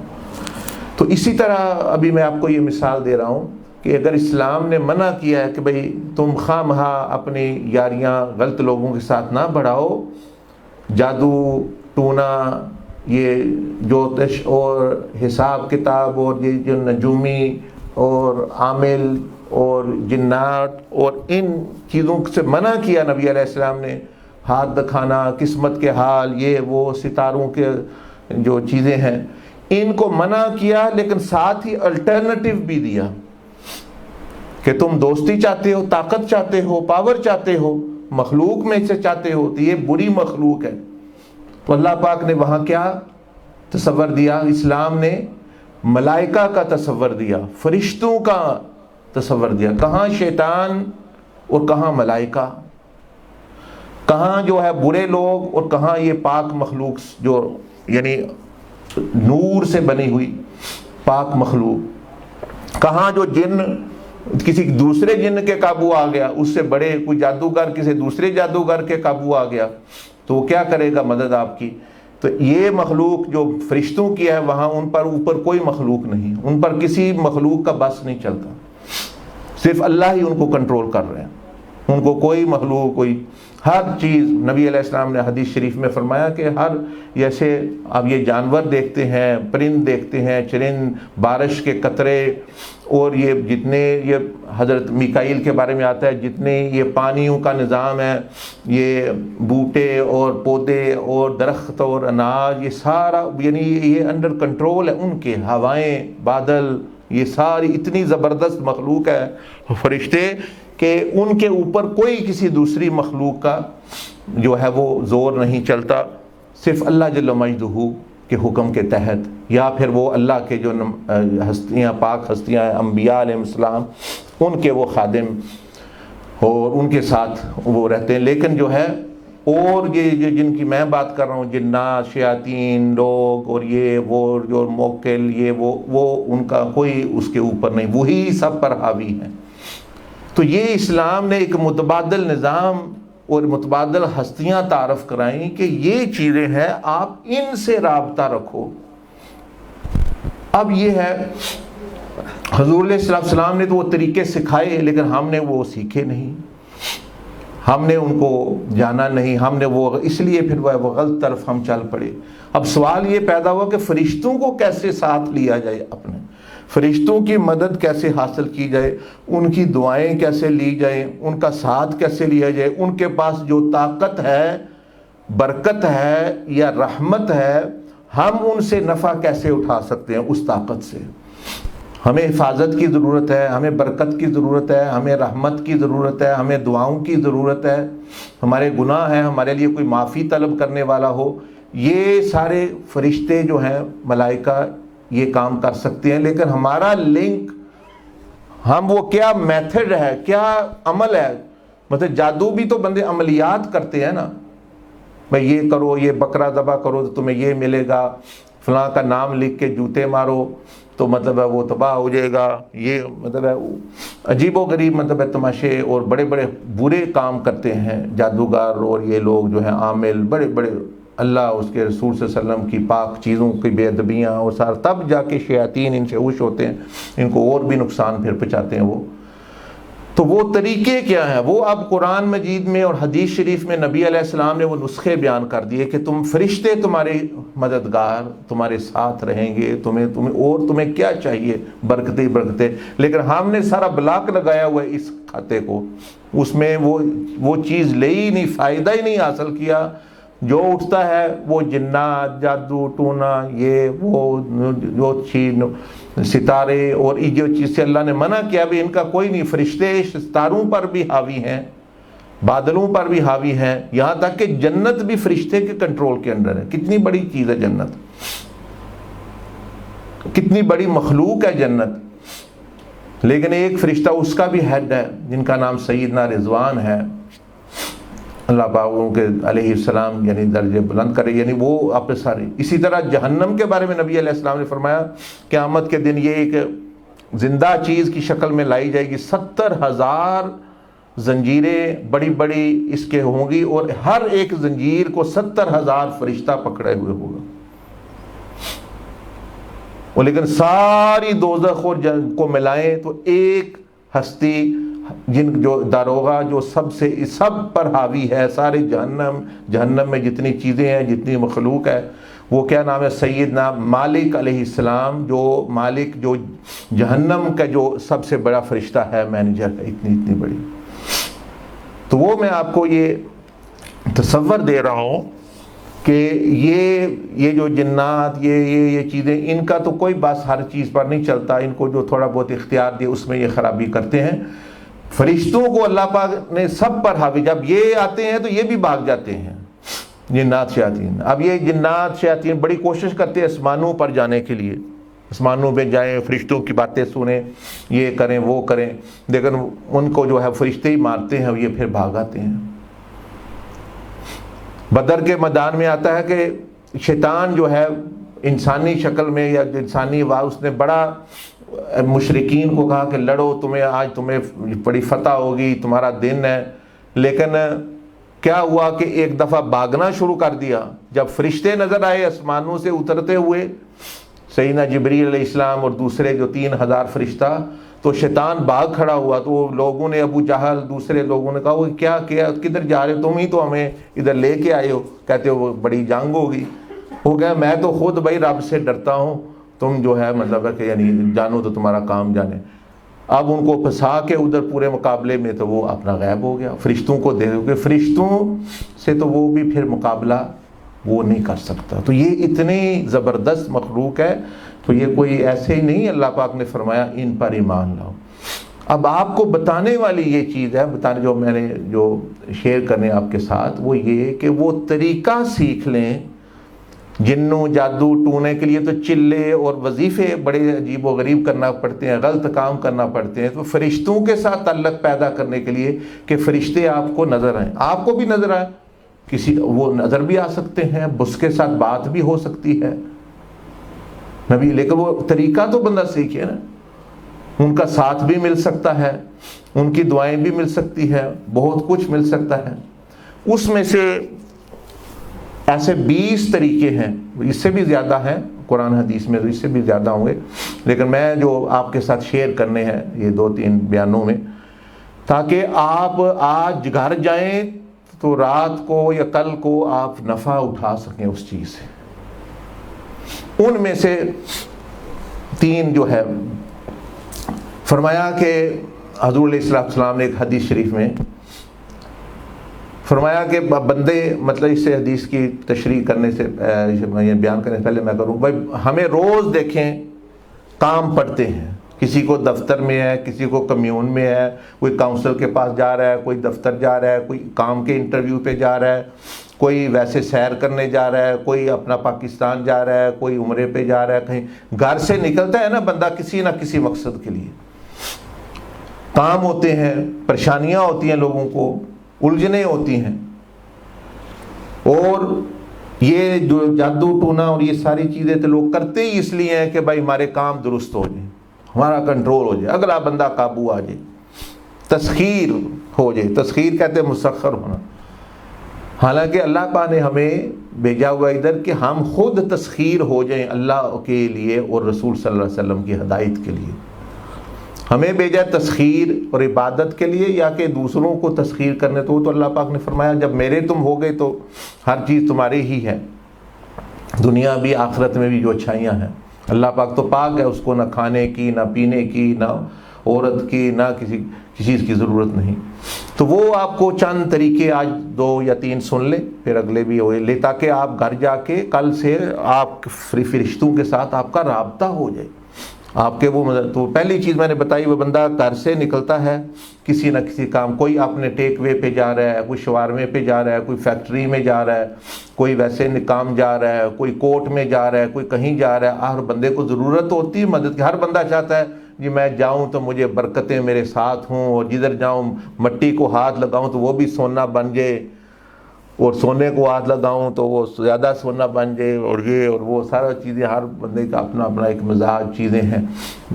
تو اسی طرح ابھی میں آپ کو یہ مثال دے رہا ہوں کہ اگر اسلام نے منع کیا ہے کہ بھئی تم خواہ مخواہ اپنی یاریاں غلط لوگوں کے ساتھ نہ بڑھاؤ، جادو ٹونا، یہ جوتش اور حساب کتاب اور یہ جو نجومی اور عامل اور جنات اور ان چیزوں سے منع کیا نبی علیہ السلام نے، ہاتھ دکھانا، قسمت کے حال، یہ وہ ستاروں کے جو چیزیں ہیں، ان کو منع کیا، لیکن ساتھ ہی الٹرنیٹیو بھی دیا کہ تم دوستی چاہتے ہو، طاقت چاہتے ہو، پاور چاہتے ہو، مخلوق میں سے چاہتے ہو، تو یہ بری مخلوق ہے۔ تو اللہ پاک نے وہاں کیا تصور دیا؟ اسلام نے ملائکہ کا تصور دیا، فرشتوں کا تصور دیا۔ کہاں شیطان اور کہاں ملائکہ، کہاں جو ہے برے لوگ اور کہاں یہ پاک مخلوق جو یعنی نور سے بنی ہوئی پاک مخلوق، کہاں جو جن کسی دوسرے جن کے قابو آ گیا، اس سے بڑے کوئی جادوگر کسی دوسرے جادوگر کے قابو آ گیا تو وہ کیا کرے گا مدد آپ کی؟ تو یہ مخلوق جو فرشتوں کی ہے وہاں ان پر اوپر کوئی مخلوق نہیں، ان پر کسی مخلوق کا بس نہیں چلتا، صرف اللہ ہی ان کو کنٹرول کر رہے ہیں، ان کو کوئی مخلوق کوئی ہر چیز۔ نبی علیہ السلام نے حدیث شریف میں فرمایا کہ ہر جیسے اب یہ جانور دیکھتے ہیں، پرند دیکھتے ہیں، چرند، بارش کے قطرے، اور یہ جتنے یہ حضرت میکائیل کے بارے میں آتا ہے جتنے یہ پانیوں کا نظام ہے، یہ بوٹے اور پودے اور درخت اور اناج، یہ سارا یعنی یہ انڈر کنٹرول ہے ان کے، ہوائیں، بادل، یہ ساری اتنی زبردست مخلوق ہے فرشتے کہ ان کے اوپر کوئی کسی دوسری مخلوق کا جو ہے وہ زور نہیں چلتا، صرف اللہ جل مجدہ کے حکم کے تحت، یا پھر وہ اللہ کے جو ہستیاں پاک ہستیاں ہیں انبیاء علیہ السلام ان کے وہ خادم اور ان کے ساتھ وہ رہتے ہیں۔ لیکن جو ہے اور یہ جن کی میں بات کر رہا ہوں، جنات، شیاطین، لوگ اور یہ وہ جو موکل، یہ وہ ان کا کوئی اس کے اوپر نہیں، وہی سب پر حاوی ہیں۔ تو یہ اسلام نے ایک متبادل نظام اور متبادل ہستیاں تعارف کرائیں کہ یہ چیزیں ہیں، آپ ان سے رابطہ رکھو۔ اب یہ ہے حضور علیہ السلام نے تو وہ طریقے سکھائے، لیکن ہم نے وہ سیکھے نہیں، ہم نے ان کو جانا نہیں، ہم نے وہ اس لیے پھر وہ غلط طرف ہم چل پڑے۔ اب سوال یہ پیدا ہوا کہ فرشتوں کو کیسے ساتھ لیا جائے، اپنے فرشتوں کی مدد کیسے حاصل کی جائے، ان کی دعائیں کیسے لی جائیں، ان کا ساتھ کیسے لیا جائے، ان کے پاس جو طاقت ہے، برکت ہے یا رحمت ہے، ہم ان سے نفع کیسے اٹھا سکتے ہیں اس طاقت سے۔ ہمیں حفاظت کی ضرورت ہے، ہمیں برکت کی ضرورت ہے، ہمیں رحمت کی ضرورت ہے، ہمیں دعاؤں کی ضرورت ہے، ہمارے گناہ ہیں، ہمارے لیے کوئی معافی طلب کرنے والا ہو، یہ سارے فرشتے جو ہیں ملائکہ یہ کام کر سکتے ہیں۔ لیکن ہمارا لنک، ہم وہ کیا میتھڈ ہے، کیا عمل ہے، مطلب جادو بھی تو بندے عملیات کرتے ہیں نا، بھائی یہ کرو، یہ بکرا ذبح کرو تو تمہیں یہ ملے گا، فلاں کا نام لکھ کے جوتے مارو تو مطلب ہے وہ تباہ ہو جائے گا، یہ مطلب ہے عجیب و غریب مطلب ہے تماشے اور بڑے بڑے برے کام کرتے ہیں جادوگر اور یہ لوگ جو ہیں عامل، بڑے بڑے اللہ اس کے رسول صلی اللہ علیہ وسلم کی پاک چیزوں کی بے ادبیاں اور سارا، تب جا کے شیاطین ان سے ہوش ہوتے ہیں، ان کو اور بھی نقصان پھر پہنچاتے ہیں وہ۔ تو وہ طریقے کیا ہیں، وہ اب قرآن مجید میں اور حدیث شریف میں نبی علیہ السلام نے وہ نسخے بیان کر دیے کہ تم فرشتے تمہارے مددگار، تمہارے ساتھ رہیں گے، تمہیں کیا چاہیے، برکتیں برکتیں۔ لیکن ہم نے سارا بلاک لگایا ہوا ہے اس کھاتے کو، اس میں وہ چیز لے ہی نہیں، فائدہ ہی نہیں حاصل کیا۔ جو اٹھتا ہے وہ جنات، جادو ٹونا، یہ وہ جو چیز ستارے اور یہ جو چیز سے اللہ نے منع کیا بھی ان کا کوئی نہیں۔ فرشتے ستاروں پر بھی حاوی ہیں، بادلوں پر بھی حاوی ہیں، یہاں تک کہ جنت بھی فرشتے کے کنٹرول کے اندر ہے۔ کتنی بڑی چیز ہے جنت، کتنی بڑی مخلوق ہے جنت، لیکن ایک فرشتہ اس کا بھی ہیڈ ہے جن کا نام سیدنا رضوان ہے، اللہ پاک ان کے علیہ السلام یعنی درجے بلند کرے، یعنی وہ آپ سارے۔ اسی طرح جہنم کے بارے میں نبی علیہ السلام نے فرمایا قیامت کے دن یہ ایک زندہ چیز کی شکل میں لائی جائے گی، 70,000 زنجیریں بڑی بڑی اس کے ہوں گی، اور ہر ایک زنجیر کو 70,000 فرشتہ پکڑے ہوئے ہوگا، اور لیکن ساری دوزخ اور کو ملائیں تو ایک ہستی جو داروغہ جو سب پر حاوی ہے، سارے جہنم میں جتنی چیزیں ہیں، جتنی مخلوق ہے، وہ کیا نام ہے، سیدنا مالک علیہ السلام، جو مالک جو جہنم کا جو سب سے بڑا فرشتہ ہے، مینیجر کا، اتنی بڑی۔ تو وہ میں آپ کو یہ تصور دے رہا ہوں کہ یہ جو جنات یہ چیزیں، ان کا تو کوئی بس ہر چیز پر نہیں چلتا، ان کو جو تھوڑا بہت اختیار دے اس میں یہ خرابی کرتے ہیں۔ فرشتوں کو اللہ پاک نے سب پر حاوی، جب یہ آتے ہیں تو یہ بھی بھاگ جاتے ہیں، جنات شیاطین۔ اب یہ جنات شیاطین بڑی کوشش کرتے ہیں آسمانوں پر جانے کے لیے، آسمانوں پہ جائیں، فرشتوں کی باتیں سنیں، یہ کریں وہ کریں، لیکن ان کو جو ہے فرشتے ہی مارتے ہیں، یہ پھر بھاگ آتے ہیں۔ بدر کے میدان میں آتا ہے کہ شیطان جو ہے انسانی شکل میں یا انسانی آواز، اس نے بڑا مشرکین کو کہا کہ لڑو، آج تمہیں بڑی فتح ہوگی، تمہارا دن ہے۔ لیکن کیا ہوا کہ ایک دفعہ بھاگنا شروع کر دیا، جب فرشتے نظر آئے آسمانوں سے اترتے ہوئے، سیدنا جبریل علیہ السلام اور دوسرے جو 3,000 فرشتہ، تو شیطان بھاگ کھڑا ہوا۔ تو لوگوں نے، ابو جہل دوسرے لوگوں نے کہا وہ کیا کدھر جا رہے ہو، تم ہی تو ہمیں ادھر لے کے آئے ہو، کہتے ہو بڑی جنگ ہوگی۔ وہ کہا میں تو خود بھائی رب سے ڈرتا ہوں، تم جو ہے مطلب ہے کہ یعنی جانو تو تمہارا کام جانے۔ اب ان کو پھنسا کے ادھر پورے مقابلے میں تو وہ اپنا غائب ہو گیا۔ فرشتوں کو دے دو کہ فرشتوں سے تو وہ بھی پھر مقابلہ وہ نہیں کر سکتا۔ تو یہ اتنی زبردست مخلوق ہے، تو یہ کوئی ایسے ہی نہیں، اللہ پاک نے فرمایا ان پر ایمان لاؤ۔ اب آپ کو بتانے والی یہ چیز ہے، جو میں نے جو شیئر کرنے آپ کے ساتھ، وہ یہ کہ وہ طریقہ سیکھ لیں جنوں جادو ٹونے کے لیے تو چلے اور وظیفے بڑے عجیب و غریب کرنا پڑتے ہیں، غلط کام کرنا پڑتے ہیں، تو فرشتوں کے ساتھ تعلق پیدا کرنے کے لیے کہ فرشتے آپ کو نظر آئیں، آپ کو بھی نظر آئے، کسی وہ نظر بھی آ سکتے ہیں، اس کے ساتھ بات بھی ہو سکتی ہے نبی، لیکن وہ طریقہ تو بندہ سیکھے نا، ان کا ساتھ بھی مل سکتا ہے، ان کی دعائیں بھی مل سکتی ہے، بہت کچھ مل سکتا ہے۔ اس میں سے ایسے 20 طریقے ہیں، اس سے بھی زیادہ ہیں قرآن حدیث میں، تو اس سے بھی زیادہ ہوں گے، لیکن میں جو آپ کے ساتھ شیئر کرنے ہیں یہ 2-3 بیانوں میں، تاکہ آپ آج گھر جائیں تو رات کو یا کل کو آپ نفع اٹھا سکیں اس چیز سے۔ ان میں سے 3 جو ہے، فرمایا کہ حضور علیہ السلام نے ایک حدیث شریف میں فرمایا کہ بندے، مطلب اس سے حدیث کی تشریح کرنے سے بیان کرنے سے پہلے میں کروں، بھائی ہمیں روز دیکھیں کام پڑتے ہیں، کسی کو دفتر میں ہے، کسی کو کمیون میں ہے، کوئی کاؤنسل کے پاس جا رہا ہے، کوئی دفتر جا رہا ہے، کوئی کام کے انٹرویو پہ جا رہا ہے، کوئی ویسے سیر کرنے جا رہا ہے، کوئی اپنا پاکستان جا رہا ہے، کوئی عمرے پہ جا رہا ہے، کہیں گھر سے نکلتا ہے نا بندہ کسی نہ کسی مقصد کے لیے، کام ہوتے ہیں، پریشانیاں ہوتی ہیں، لوگوں کو الجھنیں ہوتی ہیں، اور یہ جو جادو ٹونا اور یہ ساری چیزیں تو لوگ کرتے ہی اس لیے ہیں کہ بھائی ہمارے کام درست ہو جائیں، ہمارا کنٹرول ہو جائے، اگلا بندہ قابو آ جائے، تسخیر ہو جائے۔ تسخیر کہتے ہیں مسخر ہونا، حالانکہ اللہ پاک نے ہمیں بھیجا ہوا ادھر کہ ہم خود تسخیر ہو جائیں اللہ کے لیے اور رسول صلی اللہ علیہ وسلم کی ہدایت کے لیے۔ ہمیں بھیجا تسخیر اور عبادت کے لیے یا کہ دوسروں کو تسخیر کرنے، تو اللہ پاک نے فرمایا جب میرے تم ہو گئے تو ہر چیز تمہاری ہی ہے، دنیا بھی آخرت میں بھی جو اچھائیاں ہیں۔ اللہ پاک تو پاک ہے، اس کو نہ کھانے کی، نہ پینے کی، نہ عورت کی، نہ کسی چیز کی ضرورت نہیں۔ تو وہ آپ کو چند طریقے آج 2 یا 3 سن لیں، پھر اگلے بھی ہوئے لے، تاکہ آپ گھر جا کے کل سے آپ فرشتوں کے ساتھ آپ کا رابطہ ہو جائے، آپ کے وہ مدد۔ تو پہلی چیز میں نے بتائی، وہ بندہ گھر سے نکلتا ہے کسی نہ کسی کام، کوئی اپنے ٹیک وے پہ جا رہا ہے، کوئی شوارمے پہ جا رہا ہے، کوئی فیکٹری میں جا رہا ہے، کوئی ویسے کام جا رہا ہے، کوئی کورٹ میں جا رہا ہے، کوئی کہیں جا رہا ہے۔ ہر بندے کو ضرورت ہوتی ہے مدد کی، ہر بندہ چاہتا ہے جی میں جاؤں تو مجھے برکتیں میرے ساتھ ہوں، اور جدھر جاؤں مٹی کو ہاتھ لگاؤں تو وہ بھی سونا بن جائے، اور سونے کو ہاتھ لگاؤں تو وہ زیادہ سونا بن جائے، اور یہ اور وہ سارا چیزیں، ہر بندے کا اپنا اپنا ایک مزاج چیزیں ہیں۔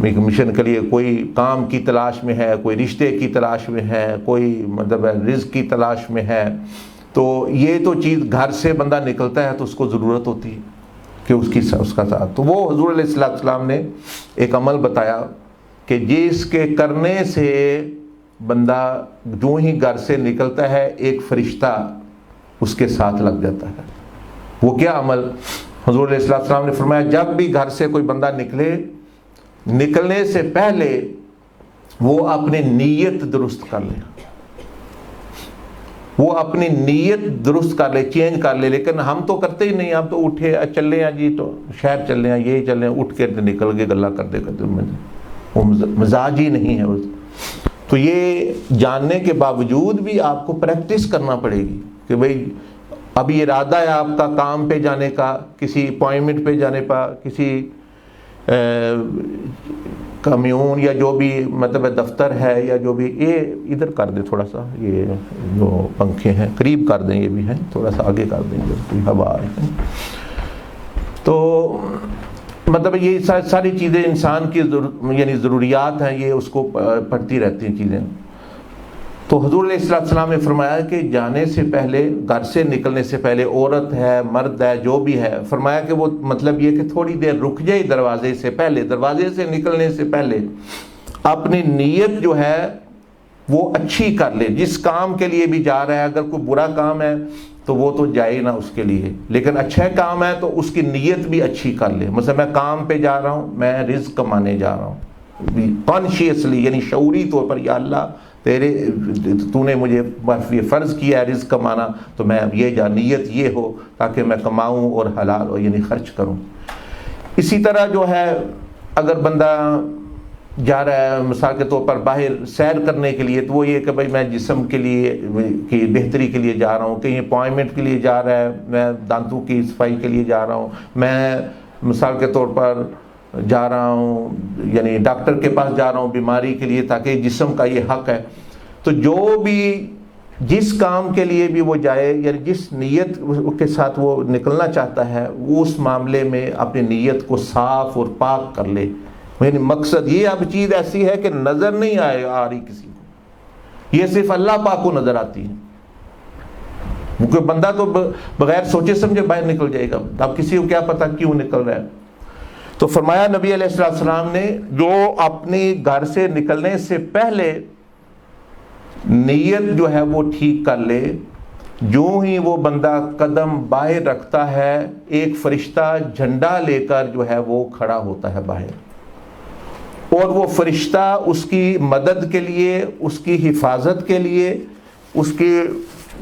ایک مشن کے لیے کوئی کام کی تلاش میں ہے، کوئی رشتے کی تلاش میں ہے، کوئی مطلب رزق کی تلاش میں ہے، تو یہ تو چیز گھر سے بندہ نکلتا ہے تو اس کو ضرورت ہوتی ہے کہ اس کا ساتھ۔ تو وہ حضور علیہ السلام نے ایک عمل بتایا کہ جس کے کرنے سے بندہ جو ہی گھر سے نکلتا ہے ایک فرشتہ اس کے ساتھ لگ جاتا ہے۔ وہ کیا عمل؟ حضور علیہ السلام نے فرمایا جب بھی گھر سے کوئی بندہ نکلے، نکلنے سے پہلے وہ اپنی نیت درست کر لے، وہ اپنی نیت درست کر لے، چینج کر لے۔ لیکن ہم تو کرتے ہی نہیں، ہم تو اٹھے چل رہے ہیں جی، تو شہر چل رہے ہیں، یہی چل رہے ہیں، اٹھ کے نکل کے گلا کرتے کرتے، وہ مزاج ہی نہیں ہے۔ تو یہ جاننے کے باوجود بھی آپ کو پریکٹس کرنا پڑے گی کہ بھئی اب یہ ارادہ ہے آپ کا کام پہ جانے کا، کسی اپوائنٹمنٹ پہ جانے کا، کسی کمیون یا جو بھی مطلب دفتر ہے یا جو بھی، یہ ادھر کر دیں تھوڑا سا، یہ جو پنکھے ہیں قریب کر دیں، یہ بھی ہیں تھوڑا سا آگے کر دیں، کوئی ہوا آ رہی ہے۔ تو مطلب یہ ساری چیزیں انسان کی یعنی ضروریات ہیں، یہ اس کو پڑتی رہتی ہیں چیزیں۔ تو حضور علیہ السلام نے فرمایا کہ جانے سے پہلے، گھر سے نکلنے سے پہلے، عورت ہے مرد ہے جو بھی ہے، فرمایا کہ وہ مطلب یہ کہ تھوڑی دیر رک جائے دروازے سے پہلے، دروازے سے نکلنے سے پہلے اپنی نیت جو ہے وہ اچھی کر لے۔ جس کام کے لیے بھی جا رہا ہے، اگر کوئی برا کام ہے تو وہ تو جائے نہ اس کے لیے، لیکن اچھا کام ہے تو اس کی نیت بھی اچھی کر لے۔ مثلا میں کام پہ جا رہا ہوں، میں رزق کمانے جا رہا ہوں، کانشیسلی یعنی شعوری طور پر، یا اللہ تو نے مجھے یہ فرض کیا ہے رزق کمانا، تو میں اب یہ نیت یہ ہو تاکہ میں کماؤں اور حلال یعنی خرچ کروں۔ اسی طرح جو ہے اگر بندہ جا رہا ہے مثال کے طور پر باہر سیر کرنے کے لیے، تو وہ یہ کہ بھائی میں جسم کے لیے کی بہتری کے لیے جا رہا ہوں، کہیں اپوائنٹمنٹ کے لیے جا رہا ہے، میں دانتوں کی صفائی کے لیے جا رہا ہوں، میں مثال کے طور پر جا رہا ہوں یعنی ڈاکٹر کے پاس جا رہا ہوں بیماری کے لیے، تاکہ جسم کا یہ حق ہے۔ تو جو بھی جس کام کے لیے بھی وہ جائے، یعنی جس نیت کے ساتھ وہ نکلنا چاہتا ہے، وہ اس معاملے میں اپنی نیت کو صاف اور پاک کر لے۔ یعنی مقصد یہ اب چیز ایسی ہے کہ نظر نہیں آ رہی کسی کو، یہ صرف اللہ پاک کو نظر آتی ہے، کیونکہ بندہ تو بغیر سوچے سمجھے باہر نکل جائے گا، اب کسی کو کیا پتا کیوں نکل رہا ہے۔ تو فرمایا نبی علیہ السلام نے جو اپنی گھر سے نکلنے سے پہلے نیت جو ہے وہ ٹھیک کر لے، جو ہی وہ بندہ قدم باہر رکھتا ہے ایک فرشتہ جھنڈا لے کر جو ہے وہ کھڑا ہوتا ہے باہر، اور وہ فرشتہ اس کی مدد کے لیے، اس کی حفاظت کے لیے، اس کی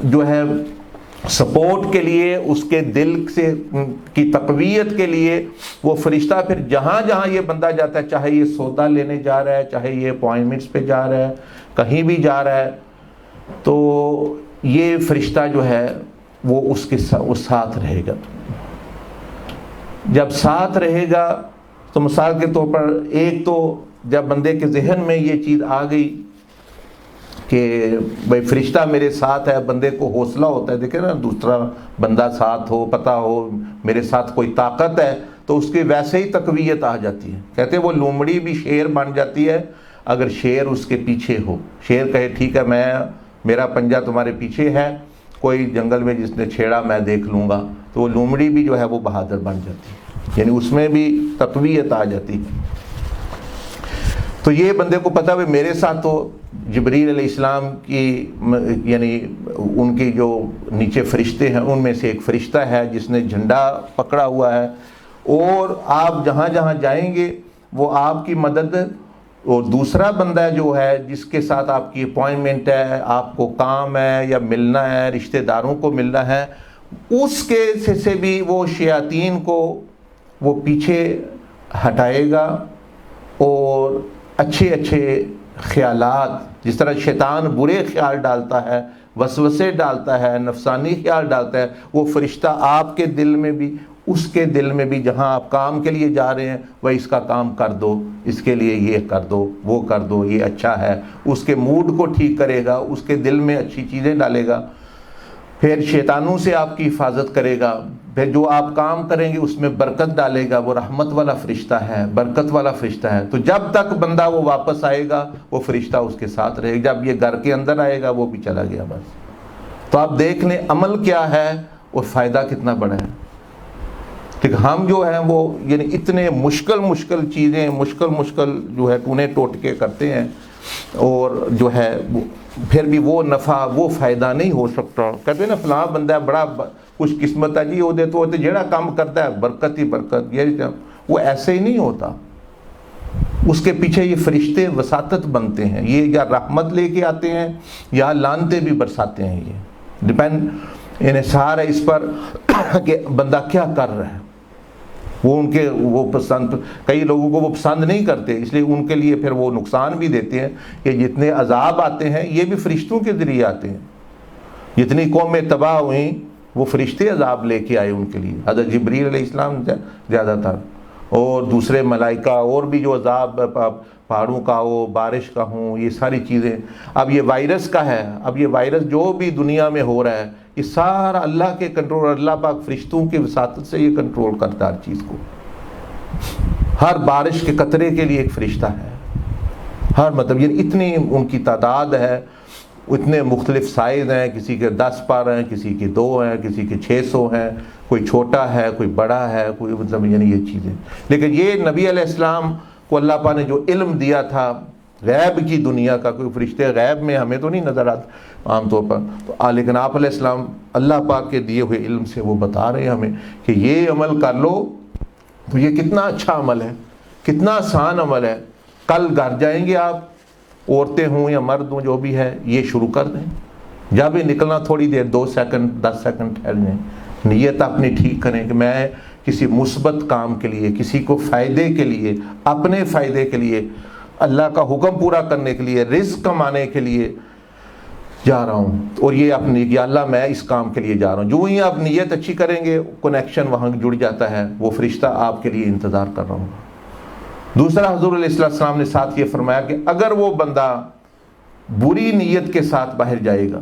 جو ہے سپورٹ کے لیے، اس کے دل سے کی تقویت کے لیے وہ فرشتہ پھر جہاں جہاں یہ بندہ جاتا ہے، چاہے یہ سودا لینے جا رہا ہے، چاہے یہ اپوائنٹمنٹس پہ جا رہا ہے، کہیں بھی جا رہا ہے، تو یہ فرشتہ جو ہے وہ اس کے ساتھ رہے گا۔ جب ساتھ رہے گا تو مثال کے طور پر ایک تو جب بندے کے ذہن میں یہ چیز آ گئی کہ بھائی فرشتہ میرے ساتھ ہے، بندے کو حوصلہ ہوتا ہے، دیکھیں نا دوسرا بندہ ساتھ ہو، پتہ ہو میرے ساتھ کوئی طاقت ہے، تو اس کی ویسے ہی تقویت آ جاتی ہے۔ کہتے ہیں وہ لومڑی بھی شیر بن جاتی ہے اگر شیر اس کے پیچھے ہو۔ شیر کہے ٹھیک ہے میرا پنجہ تمہارے پیچھے ہے، کوئی جنگل میں جس نے چھیڑا میں دیکھ لوں گا، تو وہ لومڑی بھی جو ہے وہ بہادر بن جاتی ہے، یعنی اس میں بھی تقویت آ جاتی ہے۔ تو یہ بندے کو پتہ ہے میرے ساتھ تو جبریل علیہ السلام کی یعنی ان کی جو نیچے فرشتے ہیں ان میں سے ایک فرشتہ ہے جس نے جھنڈا پکڑا ہوا ہے، اور آپ جہاں جہاں جائیں گے وہ آپ کی مدد، اور دوسرا بندہ جو ہے جس کے ساتھ آپ کی اپوائنٹمنٹ ہے، آپ کو کام ہے یا ملنا ہے، رشتہ داروں کو ملنا ہے، اس کے سے بھی وہ شیاطین کو وہ پیچھے ہٹائے گا، اور اچھے اچھے خیالات، جس طرح شیطان برے خیال ڈالتا ہے، وسوسے ڈالتا ہے، نفسانی خیال ڈالتا ہے، وہ فرشتہ آپ کے دل میں بھی، اس کے دل میں بھی، جہاں آپ کام کے لیے جا رہے ہیں وہ اس کا کام کر دو، اس کے لیے یہ کر دو، وہ کر دو، یہ اچھا ہے، اس کے موڈ کو ٹھیک کرے گا، اس کے دل میں اچھی چیزیں ڈالے گا، پھر شیطانوں سے آپ کی حفاظت کرے گا، پھر جو آپ کام کریں گے اس میں برکت ڈالے گا، وہ رحمت والا فرشتہ ہے، برکت والا فرشتہ ہے۔ تو جب تک بندہ وہ واپس آئے گا وہ فرشتہ اس کے ساتھ رہے گا، جب یہ گھر کے اندر آئے گا وہ بھی چلا گیا بس۔ تو آپ دیکھ لیں عمل کیا ہے اور فائدہ کتنا بڑا ہے۔ کہ ہم جو ہیں وہ یعنی اتنے مشکل چیزیں، مشکل جو ہے ٹونے ٹوٹکے کرتے ہیں، اور جو ہے پھر بھی وہ نفع، وہ فائدہ نہیں ہو سکتا۔ کہتے ہیں نا فلاں بندہ بڑا خوش قسمت ہے جی، وہ دے تو جڑا کام کرتا ہے برکت ہی برکت، یہ وہ ایسے ہی نہیں ہوتا۔ اس کے پیچھے یہ فرشتے وساطت بنتے ہیں، یہ یا رحمت لے کے آتے ہیں یا لعنتیں بھی برساتے ہیں۔ یہ ڈیپینڈ انحصار ہے اس پر کہ بندہ کیا کر رہا ہے۔ وہ پسند، کئی لوگوں کو وہ پسند نہیں کرتے، اس لیے ان کے لیے پھر وہ نقصان بھی دیتے ہیں کہ جتنے عذاب آتے ہیں یہ بھی فرشتوں کے ذریعے آتے ہیں۔ جتنی قومیں تباہ ہوئیں وہ فرشتے عذاب لے کے آئے ان کے لیے، حضرت جبریل علیہ السلام زیادہ تر، اور دوسرے ملائکہ، اور بھی جو عذاب پہاڑوں کا ہو، بارش کا ہوں، یہ ساری چیزیں۔ اب یہ وائرس کا ہے، اب یہ وائرس جو بھی دنیا میں ہو رہا ہے یہ سارا اللہ کے کنٹرول، اللہ پاک فرشتوں کی وساطت سے یہ کنٹرول کرتا ہے ہر چیز کو۔ ہر بارش کے قطرے کے لیے ایک فرشتہ ہے، ہر مطلب یہ اتنی ان کی تعداد ہے، اتنے مختلف سائز ہیں، کسی کے 10 پر ہیں، کسی کے 2 ہیں، کسی کے 600 ہیں، کوئی چھوٹا ہے، کوئی بڑا ہے، کوئی مطلب یعنی یہ چیزیں۔ لیکن یہ نبی علیہ السلام کو اللہ پاک نے جو علم دیا تھا غیب کی دنیا کا، کوئی فرشتے غیب میں ہمیں تو نہیں نظر آتے عام طور پر، تو لیکن آپ علیہ السلام اللہ پاک کے دیے ہوئے علم سے وہ بتا رہے ہیں ہمیں کہ یہ عمل کر لو تو یہ کتنا اچھا عمل ہے، کتنا آسان عمل ہے۔ کل گھر جائیں گے آپ، عورتیں ہوں یا مرد ہوں جو بھی ہے، یہ شروع کر دیں، جب بھی نکلنا تھوڑی دیر 2 سیکنڈ 10 سیکنڈ ٹھہر جائیں، نیت اپنی ٹھیک کریں کہ میں کسی مثبت کام کے لیے، کسی کو فائدے کے لیے، اپنے فائدے کے لیے اللہ کا حکم پورا کرنے کے لیے، رزق کمانے کے لیے جا رہا ہوں، اور یہ اپنی کہ اللہ میں اس کام کے لیے جا رہا ہوں. جو ہی آپ نیت اچھی کریں گے کنیکشن وہاں جڑ جاتا ہے، وہ فرشتہ آپ کے لیے انتظار کر رہا ہوں. دوسرا حضور علیہ السلام نے ساتھ یہ فرمایا کہ اگر وہ بندہ بری نیت کے ساتھ باہر جائے گا،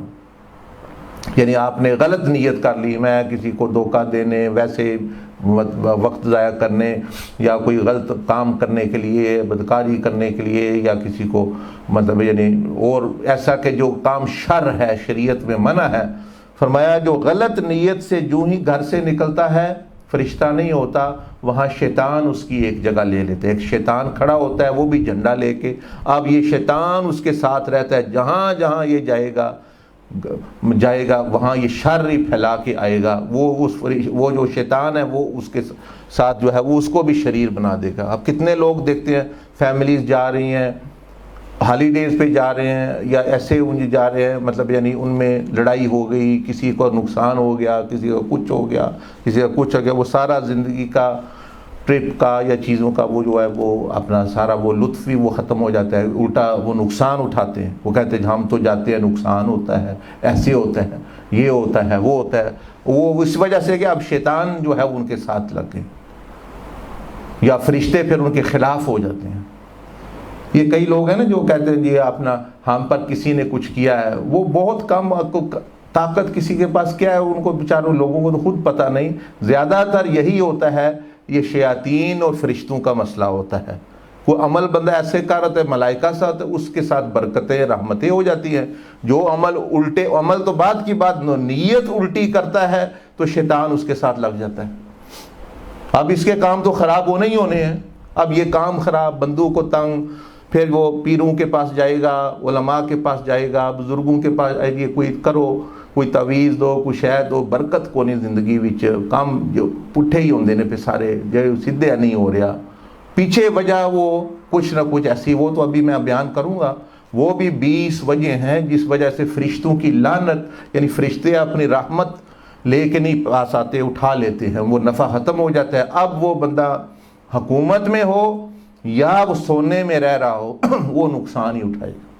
یعنی آپ نے غلط نیت کر لی، میں کسی کو دھوکہ دینے، ویسے وقت ضائع کرنے، یا کوئی غلط کام کرنے کے لیے، بدکاری کرنے کے لیے، یا کسی کو مطلب یعنی اور ایسا کہ جو کام شر ہے، شریعت میں منع ہے، فرمایا جو غلط نیت سے جو ہی گھر سے نکلتا ہے فرشتہ نہیں ہوتا، وہاں شیطان اس کی ایک جگہ لے لیتے. ایک شیطان کھڑا ہوتا ہے، وہ بھی جھنڈا لے کے. اب یہ شیطان اس کے ساتھ رہتا ہے، جہاں جہاں یہ جائے گا وہاں یہ شر ہی پھیلا کے آئے گا. وہ جو شیطان ہے وہ اس کے ساتھ جو ہے وہ اس کو بھی شریر بنا دے گا. اب کتنے لوگ دیکھتے ہیں فیملیز جا رہی ہیں، ہالیڈیز پہ جا رہے ہیں، یا ایسے جا رہے ہیں، مطلب یعنی ان میں لڑائی ہو گئی، کسی کو نقصان ہو گیا، کسی کو کچھ ہو گیا، کسی کا کچھ ہو گیا، وہ سارا زندگی کا ٹرپ کا یا چیزوں کا وہ جو ہے وہ اپنا سارا وہ لطف بھی وہ ختم ہو جاتا ہے. الٹا وہ نقصان اٹھاتے ہیں. وہ کہتے ہیں ہم تو جاتے ہیں، نقصان ہوتا ہے، ایسے ہوتا ہے، یہ ہوتا ہے، وہ ہوتا ہے. وہ اس وجہ سے کہ اب شیطان جو ہے ان کے ساتھ لگ گئے، یا فرشتے پھر ان کے خلاف ہو جاتے ہیں. یہ کئی لوگ ہیں نا جو کہتے ہیں جی اپنا ہم پر کسی نے کچھ کیا ہے، وہ بہت کم طاقت کسی کے پاس کیا ہے ان کو بیچاروں لوگوں کو تو خود پتہ نہیں. زیادہ تر یہی ہوتا ہے، یہ شیاطین اور فرشتوں کا مسئلہ ہوتا ہے. وہ عمل بندہ ایسے کرتا ہے ملائکہ ساتھ، اس کے ساتھ برکتیں رحمتیں ہو جاتی ہیں. جو عمل الٹے، عمل تو بعد کی بات، نیت الٹی کرتا ہے تو شیطان اس کے ساتھ لگ جاتا ہے. اب اس کے کام تو خراب ہونے ہی ہونے ہیں. اب یہ کام خراب، بندوں کو تنگ، پھر وہ پیروں کے پاس جائے گا، علماء کے پاس جائے گا، بزرگوں کے پاس جائے گی، کوئی کرو، کوئی تعویذ دو، کوئی شہد دو، برکت کو نہیں زندگی وچ. کام جو پٹھے ہی ہوندے نے پہ سارے، جو سیدھے نہیں ہو رہا. پیچھے وجہ وہ کچھ نہ کچھ ایسی، وہ تو ابھی میں بیان کروں گا. وہ بھی 20 وجہ ہیں جس وجہ سے فرشتوں کی لعنت، یعنی فرشتے اپنی رحمت لے کے نہیں پاس آتے، اٹھا لیتے ہیں، وہ نفع ختم ہو جاتا ہے. اب وہ بندہ حکومت میں ہو یا وہ سونے میں رہ رہا ہو، وہ نقصان ہی اٹھائے گا.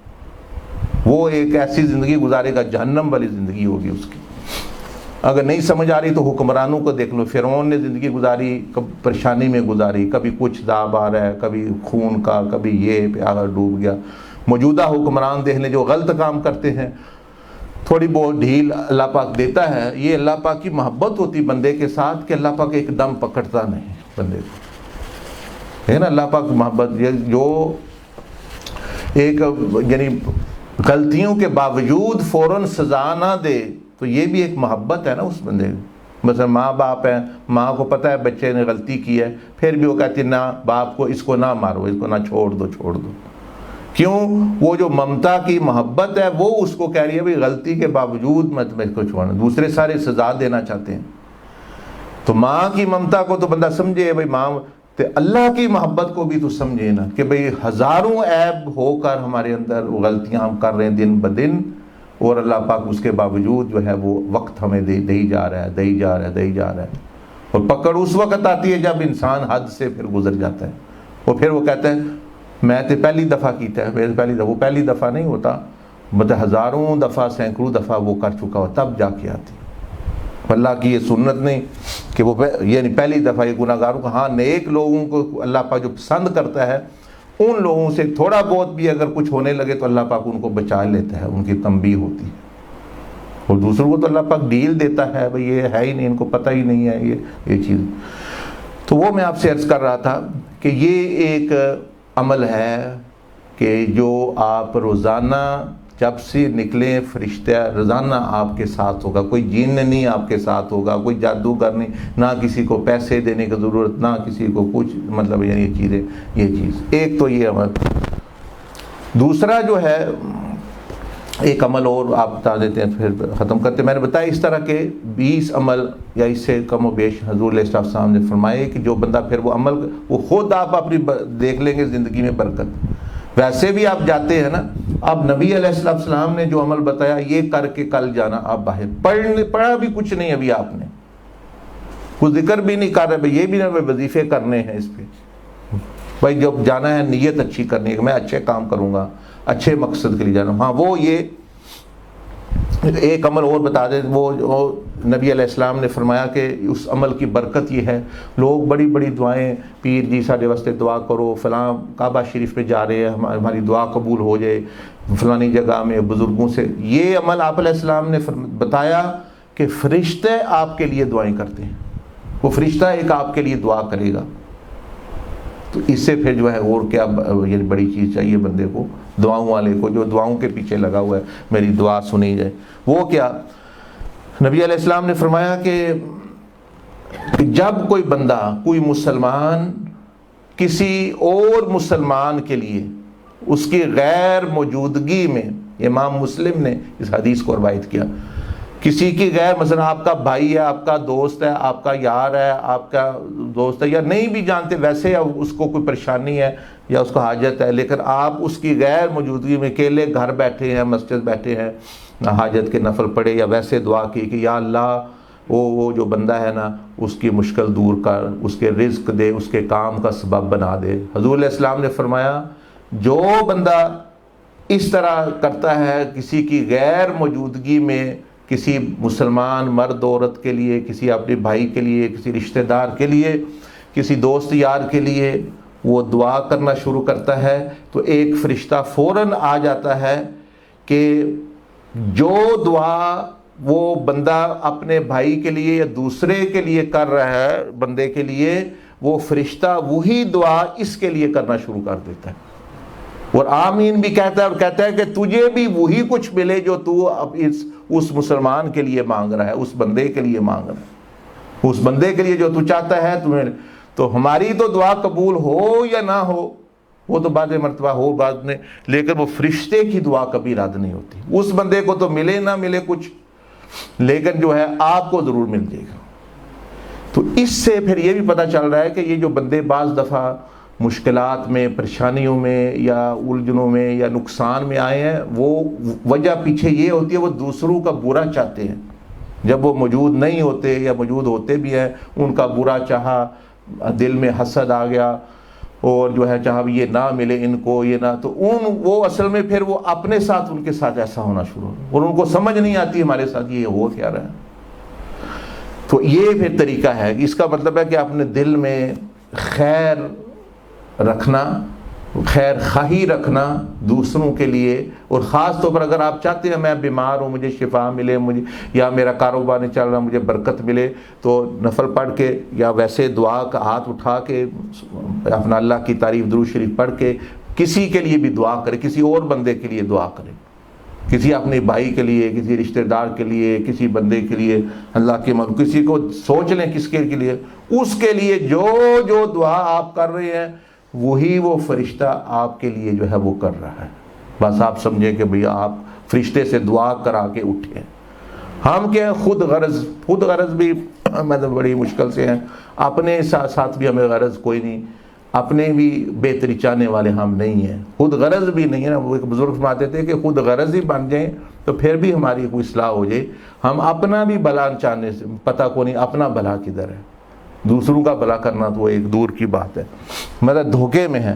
وہ ایک ایسی زندگی گزارے گا، جہنم والی زندگی ہوگی اس کی. اگر نہیں سمجھ آ رہی تو حکمرانوں کو دیکھ لو. فرعون نے زندگی گزاری، کب پریشانی میں گزاری، کبھی کچھ داب آ رہا ہے، کبھی خون کا، کبھی یہ پہ آگر ڈوب گیا. موجودہ حکمران دیکھ لیں جو غلط کام کرتے ہیں، تھوڑی بہت ڈھیل اللہ پاک دیتا ہے. یہ اللہ پاک کی محبت ہوتی بندے کے ساتھ کہ اللہ پاک ایک دم پکڑتا نہیں بندے کو، ہے نا. اللہ پاک محبت جو ایک یعنی غلطیوں کے باوجود فوراً سزا نہ دے، تو یہ بھی ایک محبت ہے نا اس بندے کو. مثلا ماں باپ ہیں، ماں کو پتہ ہے بچے نے غلطی کی ہے، پھر بھی وہ کہتی ہے نہ باپ کو، اس کو نہ مارو، اس کو نہ چھوڑ دو. کیوں؟ وہ جو ممتا کی محبت ہے وہ اس کو کہہ رہی ہے بھائی غلطی کے باوجود مت اس کو چھوڑنا. دوسرے سارے سزا دینا چاہتے ہیں. تو ماں کی ممتا کو تو بندہ سمجھے بھائی ماں، تو اللہ کی محبت کو بھی تو سمجھے نا کہ بھئی ہزاروں عیب ہو کر ہمارے اندر غلطیاں ہم کر رہے ہیں دن بدن، اور اللہ پاک اس کے باوجود جو ہے وہ وقت ہمیں دے ہی جا رہا ہے. اور پکڑ اس وقت آتی ہے جب انسان حد سے پھر گزر جاتا ہے. اور پھر وہ کہتا ہے میں تو پہلی دفعہ کیتا ہے، وہ پہلی دفعہ نہیں ہوتا، مطلب ہزاروں دفعہ، سینکڑوں دفعہ وہ کر چکا ہو، تب جا کے آتی. اللہ کی یہ سنت نہیں کہ وہ یعنی پہلی دفعہ یہ گناہ گاروں کو. ہاں نیک لوگوں کو اللہ پاک جو پسند کرتا ہے ان لوگوں سے تھوڑا بہت بھی اگر کچھ ہونے لگے تو اللہ پاک ان کو بچا لیتا ہے، ان کی تنبیہ ہوتی ہے. اور دوسروں کو تو اللہ پاک ڈیل دیتا ہے بھئی یہ ہے ہی نہیں، ان کو پتہ ہی نہیں ہے یہ چیز. تو وہ میں آپ سے عرض کر رہا تھا کہ یہ ایک عمل ہے کہ جو آپ روزانہ جب سے نکلیں فرشتہ روزانہ آپ کے ساتھ ہوگا. کوئی جن نہیں آپ کے ساتھ ہوگا، کوئی جادوگر نہیں، نہ کسی کو پیسے دینے کی ضرورت، نہ کسی کو کچھ، مطلب یعنی یہ چیز ایک تو یہ عمل. دوسرا جو ہے ایک عمل اور آپ بتا دیتے ہیں پھر ختم کرتے ہیں. میں نے بتایا اس طرح کے 20 عمل یا اس سے کم و بیش حضور علیہ السلام نے فرمائے کہ جو بندہ پھر وہ عمل وہ خود آپ اپنی دیکھ لیں گے زندگی میں برکت. ویسے بھی آپ جاتے ہیں نا، اب نبی علیہ السلام نے جو عمل بتایا یہ کر کے کل جانا. آپ باہر پڑھا بھی کچھ نہیں، ابھی آپ نے کوئی ذکر بھی نہیں کر رہے، یہ بھی نہ وظیفے کرنے ہیں اس پہ، بھائی جب جانا ہے نیت اچھی کرنی ہے کہ میں اچھے کام کروں گا، اچھے مقصد کے لیے جانا ہوں۔ ہاں وہ یہ ایک عمل اور بتا دیں، وہ نبی علیہ السلام نے فرمایا کہ اس عمل کی برکت یہ ہے، لوگ بڑی بڑی دعائیں، پیر جی ساڈے واسطے دعا کرو، فلاں کعبہ شریف پہ جا رہے ہیں ہماری دعا قبول ہو جائے، فلانی جگہ میں بزرگوں سے، یہ عمل آپ علیہ السلام نے بتایا کہ فرشتے آپ کے لیے دعائیں کرتے ہیں، وہ فرشتہ ایک آپ کے لیے دعا کرے گا۔ تو اس سے پھر جو ہے اور کیا یہ بڑی چیز چاہیے بندے کو، دعاؤں والے کو جو دعاؤں کے پیچھے لگا ہوا ہے میری دعا سنی جائے۔ وہ کیا، نبی علیہ السلام نے فرمایا کہ جب کوئی بندہ، کوئی مسلمان کسی اور مسلمان کے لیے اس کی غیر موجودگی میں، امام مسلم نے اس حدیث کو روایت کیا، کسی کی غیر، مثلا آپ کا بھائی ہے، آپ کا دوست ہے، آپ کا یار ہے، آپ کا دوست ہے، یا نہیں بھی جانتے ویسے، یا اس کو کوئی پریشانی ہے یا اس کو حاجت ہے، لیکن آپ اس کی غیر موجودگی میں اکیلے گھر بیٹھے ہیں، مسجد بیٹھے ہیں، حاجت کے نفل پڑھے یا ویسے دعا کی کہ یا اللہ وہ جو بندہ ہے نا اس کی مشکل دور کر، اس کے رزق دے، اس کے کام کا سبب بنا دے۔ حضور علیہ السلام نے فرمایا جو بندہ اس طرح کرتا ہے کسی کی غیر موجودگی میں، کسی مسلمان مرد عورت کے لیے، کسی اپنے بھائی کے لیے، کسی رشتہ دار کے لیے، کسی دوست یار کے لیے وہ دعا کرنا شروع کرتا ہے تو ایک فرشتہ فوراً آ جاتا ہے کہ جو دعا وہ بندہ اپنے بھائی کے لیے یا دوسرے کے لیے کر رہا ہے بندے کے لیے، وہ فرشتہ وہی دعا اس کے لیے کرنا شروع کر دیتا ہے، اور آمین بھی کہتا ہے، اور کہتا ہے کہ تجھے بھی وہی کچھ ملے جو تو اب اس مسلمان کے لیے مانگ رہا ہے، اس بندے کے لیے مانگ رہا ہے، اس بندے کے لیے جو تو چاہتا ہے تمہیں۔ تو ہماری تو دعا قبول ہو یا نہ ہو وہ تو بعد مرتبہ ہو بعد میں، لیکن وہ فرشتے کی دعا کبھی رد نہیں ہوتی۔ اس بندے کو تو ملے نہ ملے کچھ، لیکن جو ہے آپ کو ضرور مل جائے گا۔ تو اس سے پھر یہ بھی پتہ چل رہا ہے کہ یہ جو بندے بعض دفعہ مشکلات میں، پریشانیوں میں یا الجھنوں میں یا نقصان میں آئے ہیں، وہ وجہ پیچھے یہ ہوتی ہے وہ دوسروں کا برا چاہتے ہیں، جب وہ موجود نہیں ہوتے یا موجود ہوتے بھی ہیں ان کا برا چاہا، دل میں حسد آ گیا، اور جو ہے چاہا یہ نہ ملے ان کو، یہ نہ، تو وہ اصل میں پھر وہ اپنے ساتھ ان کے ساتھ ایسا ہونا شروع ہو، اور ان کو سمجھ نہیں آتی ہمارے ساتھ یہ ہو کیا رہا ہے۔ تو یہ پھر طریقہ ہے، اس کا مطلب ہے کہ اپنے دل میں خیر رکھنا، خیر خواہی رکھنا دوسروں کے لیے، اور خاص طور پر اگر آپ چاہتے ہیں میں بیمار ہوں مجھے شفا ملے، مجھے یا میرا کاروبار نہیں چل رہا مجھے برکت ملے، تو نفل پڑھ کے یا ویسے دعا کا ہاتھ اٹھا کے اپنا اللہ کی تعریف درود شریف پڑھ کے کسی کے لیے بھی دعا کرے، کسی اور بندے کے لیے دعا کرے، کسی اپنے بھائی کے لیے، کسی رشتہ دار کے لیے، کسی بندے کے لیے، اللہ کے کسی کو سوچ لیں کس کے لیے، اس کے لیے جو دعا آپ کر رہے ہیں وہی وہ فرشتہ آپ کے لیے جو ہے وہ کر رہا ہے۔ بس آپ سمجھیں کہ بھئی آپ فرشتے سے دعا کرا کے اٹھے۔ ہم کیا خود غرض بھی مطلب بڑی مشکل سے ہیں، اپنے ساتھ بھی ہمیں غرض کوئی نہیں، اپنے بھی بہتری چاہنے والے ہم نہیں ہیں، خود غرض بھی نہیں ہے نا۔ وہ ایک بزرگ فرماتے تھے کہ خود غرض ہی بن جائیں تو پھر بھی ہماری کوئی اصلاح ہو جائے، ہم اپنا بھی بھلا چاہنے سے پتہ کو نہیں اپنا بھلا کدھر ہے، دوسروں کا بھلا کرنا تو ایک دور کی بات ہے، مطلب دھوکے میں ہے۔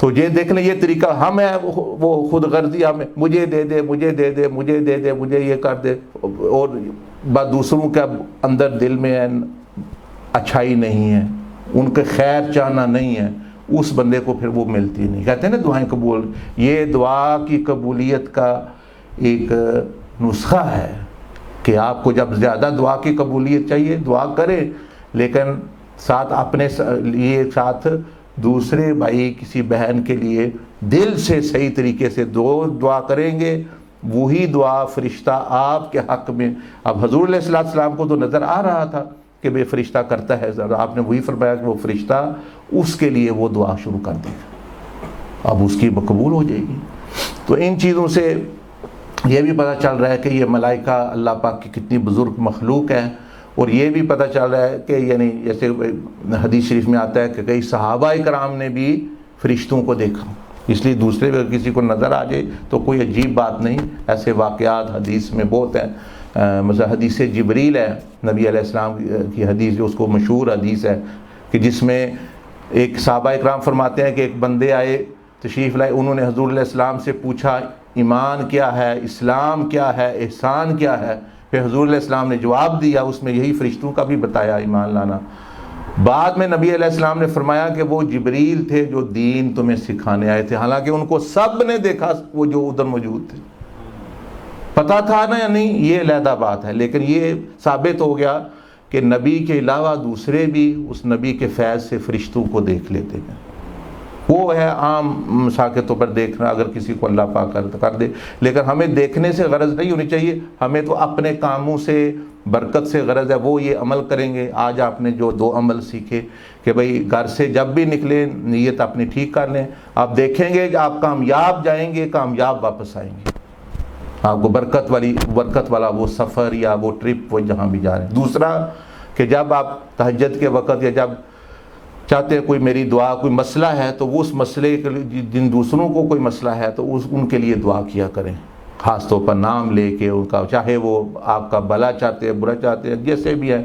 تو یہ دیکھ لیں یہ طریقہ ہم ہے، وہ خود غرضی ہمیں مجھے دے دے مجھے دے دے مجھے دے دے مجھے یہ کر دے، اور بات دوسروں کا اندر دل میں ہے اچھائی نہیں ہے، ان کے خیر چاہنا نہیں ہے، اس بندے کو پھر وہ ملتی نہیں۔ کہتے ہیں نا دعائیں قبول، یہ دعا کی قبولیت کا ایک نسخہ ہے کہ آپ کو جب زیادہ دعا کی قبولیت چاہیے دعا کریں، لیکن ساتھ اپنے لیے ساتھ دوسرے بھائی کسی بہن کے لیے دل سے صحیح طریقے سے دعا کریں گے، وہی دعا فرشتہ آپ کے حق میں۔ اب حضور علیہ السلام کو تو نظر آ رہا تھا کہ بے فرشتہ کرتا ہے، آپ نے وہی فرمایا کہ وہ فرشتہ اس کے لیے وہ دعا شروع کر دے گا، اب اس کی قبول ہو جائے گی۔ تو ان چیزوں سے یہ بھی پتہ چل رہا ہے کہ یہ ملائکہ اللہ پاک کی کتنی بزرگ مخلوق ہے، اور یہ بھی پتہ چل رہا ہے کہ یعنی جیسے حدیث شریف میں آتا ہے کہ کئی صحابہ کرام نے بھی فرشتوں کو دیکھا، اس لیے دوسرے اگر کسی کو نظر آ جائے تو کوئی عجیب بات نہیں، ایسے واقعات حدیث میں بہت ہیں۔ مثلا حدیث جبریل ہے، نبی علیہ السلام کی حدیث جو اس کو مشہور حدیث ہے کہ جس میں ایک صحابہ اکرام فرماتے ہیں کہ ایک بندے آئے تشریف لائے, انہوں نے حضور علیہ السلام سے پوچھا ایمان کیا ہے, اسلام کیا ہے, احسان کیا ہے. پھر حضور علیہ السلام نے جواب دیا, اس میں یہی فرشتوں کا بھی بتایا ایمان لانا. بعد میں نبی علیہ السلام نے فرمایا کہ وہ جبریل تھے جو دین تمہیں سکھانے آئے تھے, حالانکہ ان کو سب نے دیکھا, وہ جو ادھر موجود تھے. پتہ تھا نا یا نہیں یہ علیحدہ بات ہے, لیکن یہ ثابت ہو گیا کہ نبی کے علاوہ دوسرے بھی اس نبی کے فیض سے فرشتوں کو دیکھ لیتے ہیں. وہ ہے عام ساکتوں پر دیکھنا, اگر کسی کو اللہ پاک کر دے, لیکن ہمیں دیکھنے سے غرض نہیں ہونی چاہیے, ہمیں تو اپنے کاموں سے برکت سے غرض ہے. وہ یہ عمل کریں گے, آج آپ نے جو 2 عمل سیکھے کہ بھئی گھر سے جب بھی نکلیں نیت اپنی ٹھیک کر لیں, آپ دیکھیں گے کہ آپ کامیاب جائیں گے, کامیاب واپس آئیں گے. آپ کو برکت والا وہ سفر یا وہ ٹرپ وہ جہاں بھی جا رہے ہیں. دوسرا کہ جب آپ تہجد کے وقت یا جب چاہتے ہیں کوئی میری دعا, کوئی مسئلہ ہے, تو وہ اس مسئلے کے لیے جن دوسروں کو کوئی مسئلہ ہے تو ان کے لیے دعا کیا کریں, خاص طور پر نام لے کے ان کا, چاہے وہ آپ کا بھلا چاہتے ہیں برا چاہتے ہیں جیسے بھی ہیں,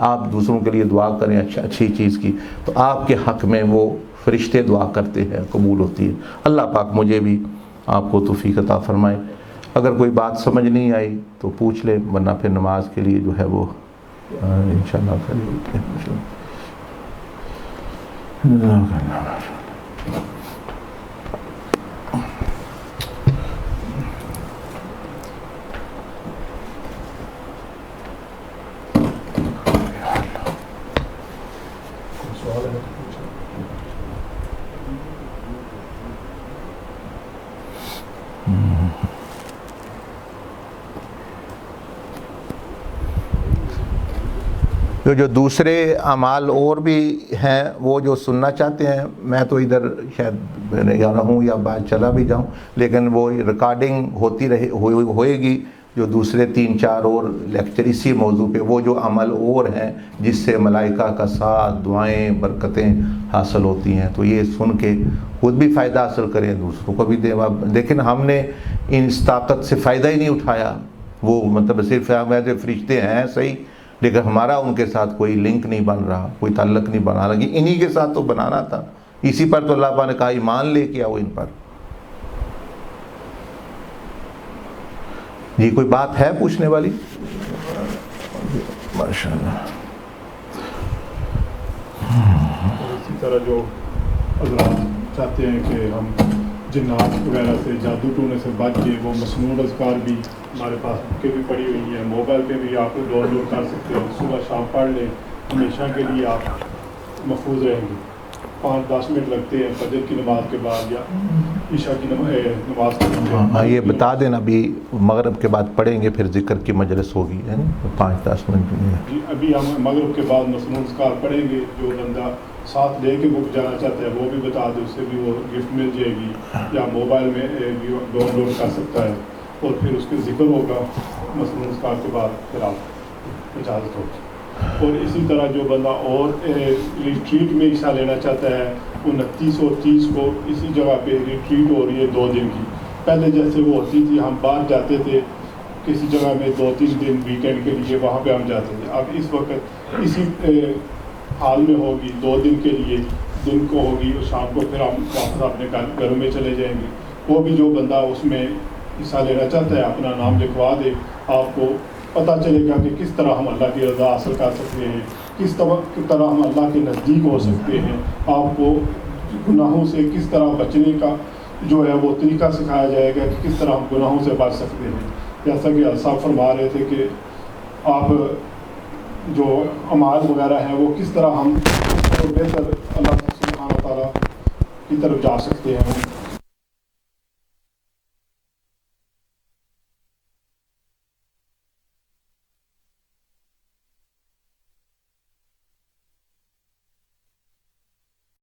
آپ دوسروں کے لیے دعا کریں اچھی چیز کی, تو آپ کے حق میں وہ فرشتے دعا کرتے ہیں, قبول ہوتی ہے. اللہ پاک مجھے بھی آپ کو توفیق عطا فرمائے. اگر کوئی بات سمجھ نہیں آئی تو پوچھ لیں, ورنہ پھر نماز کے لیے جو ہے وہ انشاءاللہ کر. جو دوسرے اعمال اور بھی ہیں وہ جو سننا چاہتے ہیں, میں تو ادھر شاید رہ رہا ہوں یا بعد چلا بھی جاؤں, لیکن وہ ریکارڈنگ ہوتی ہوئے گی جو دوسرے 3-4 اور لیکچر اسی موضوع پہ, وہ جو عمل اور ہیں جس سے ملائکہ کا ساتھ, دعائیں, برکتیں حاصل ہوتی ہیں, تو یہ سن کے خود بھی فائدہ حاصل کریں, دوسروں کو بھی دیں. لیکن ہم نے اس طاقت سے فائدہ ہی نہیں اٹھایا. وہ مطلب صرف ہمارے فرشتے ہیں صحیح, لیکن ہمارا ان کے ساتھ کوئی لنک نہیں بن رہا, کوئی تعلق نہیں بنا رہا. انہی کے ساتھ تو بنانا تھا, اسی پر تو اللہ پاک نے کہا ایمان لے کے آؤ ان پر. جی کوئی بات ہے پوچھنے والی؟ ماشاءاللہ. اسی طرح جو حضرات چاہتے ہیں کہ ہم جنات وغیرہ سے, جادو ٹونے سے بچ کے, وہ مسنون اذکار بھی ہمارے پاس کے بھی پڑی ہوئی ہیں, موبائل پہ بھی آپ ڈاؤن لوڈ کر سکتے ہیں. صبح شام پڑھ لیں, ہمیشہ کے لیے آپ محفوظ رہیں گے. 5-10 منٹ لگتے ہیں فجر کی نماز کے بعد یا عشاء کی نماز کے بعد. ہاں یہ بتا دینا, ابھی مغرب کے بعد پڑھیں گے, پھر ذکر کی مجلس ہوگی, ہے نا 5-10 منٹ میں. جی ابھی ہم مغرب کے بعد مسنون اذکار پڑھیں گے. جو بندہ ساتھ لے کے بک جانا چاہتا ہے وہ بھی بتا دے, اس سے بھی وہ گفٹ مل جائے گی, یا موبائل میں ڈاؤن لوڈ کر سکتا ہے, اور پھر اس کے ذکر ہوگا مسنون اذکار کے بعد, پھر آپ اجازت ہوگی. اور اسی طرح جو بندہ اور ریٹریٹ میں حصہ لینا چاہتا ہے, 29 اور 30 کو اسی جگہ پہ ریٹریٹ ہو رہی ہے 2 دن کی. پہلے جیسے وہ ہوتی تھی, ہم باہر جاتے تھے کسی جگہ میں 2-3 دن ویکینڈ کے لیے, وہاں پہ ہم جاتے تھے. اب اس وقت اسی حال میں ہوگی, 2 دن کے لیے, دن کو ہوگی اور شام کو پھر ہم واپس اپنے گھروں میں چلے جائیں گے. وہ بھی جو بندہ اس میں حصہ لینا چاہتا ہے اپنا نام لکھوا دے, آپ کو پتہ چلے گا کہ کس طرح ہم اللہ کی رضا حاصل کر سکتے ہیں, کس طرح ہم اللہ کے نزدیک ہو سکتے ہیں. آپ کو گناہوں سے کس طرح بچنے کا جو ہے وہ طریقہ سکھایا جائے گا کہ کس طرح ہم گناہوں سے بچ سکتے ہیں. جیسا کہ صاحب فرما رہے تھے کہ آپ جو اعمال وغیرہ ہیں وہ کس طرح ہم بہتر اللہ سبحانہ و تعالیٰ کی طرف جا سکتے ہیں.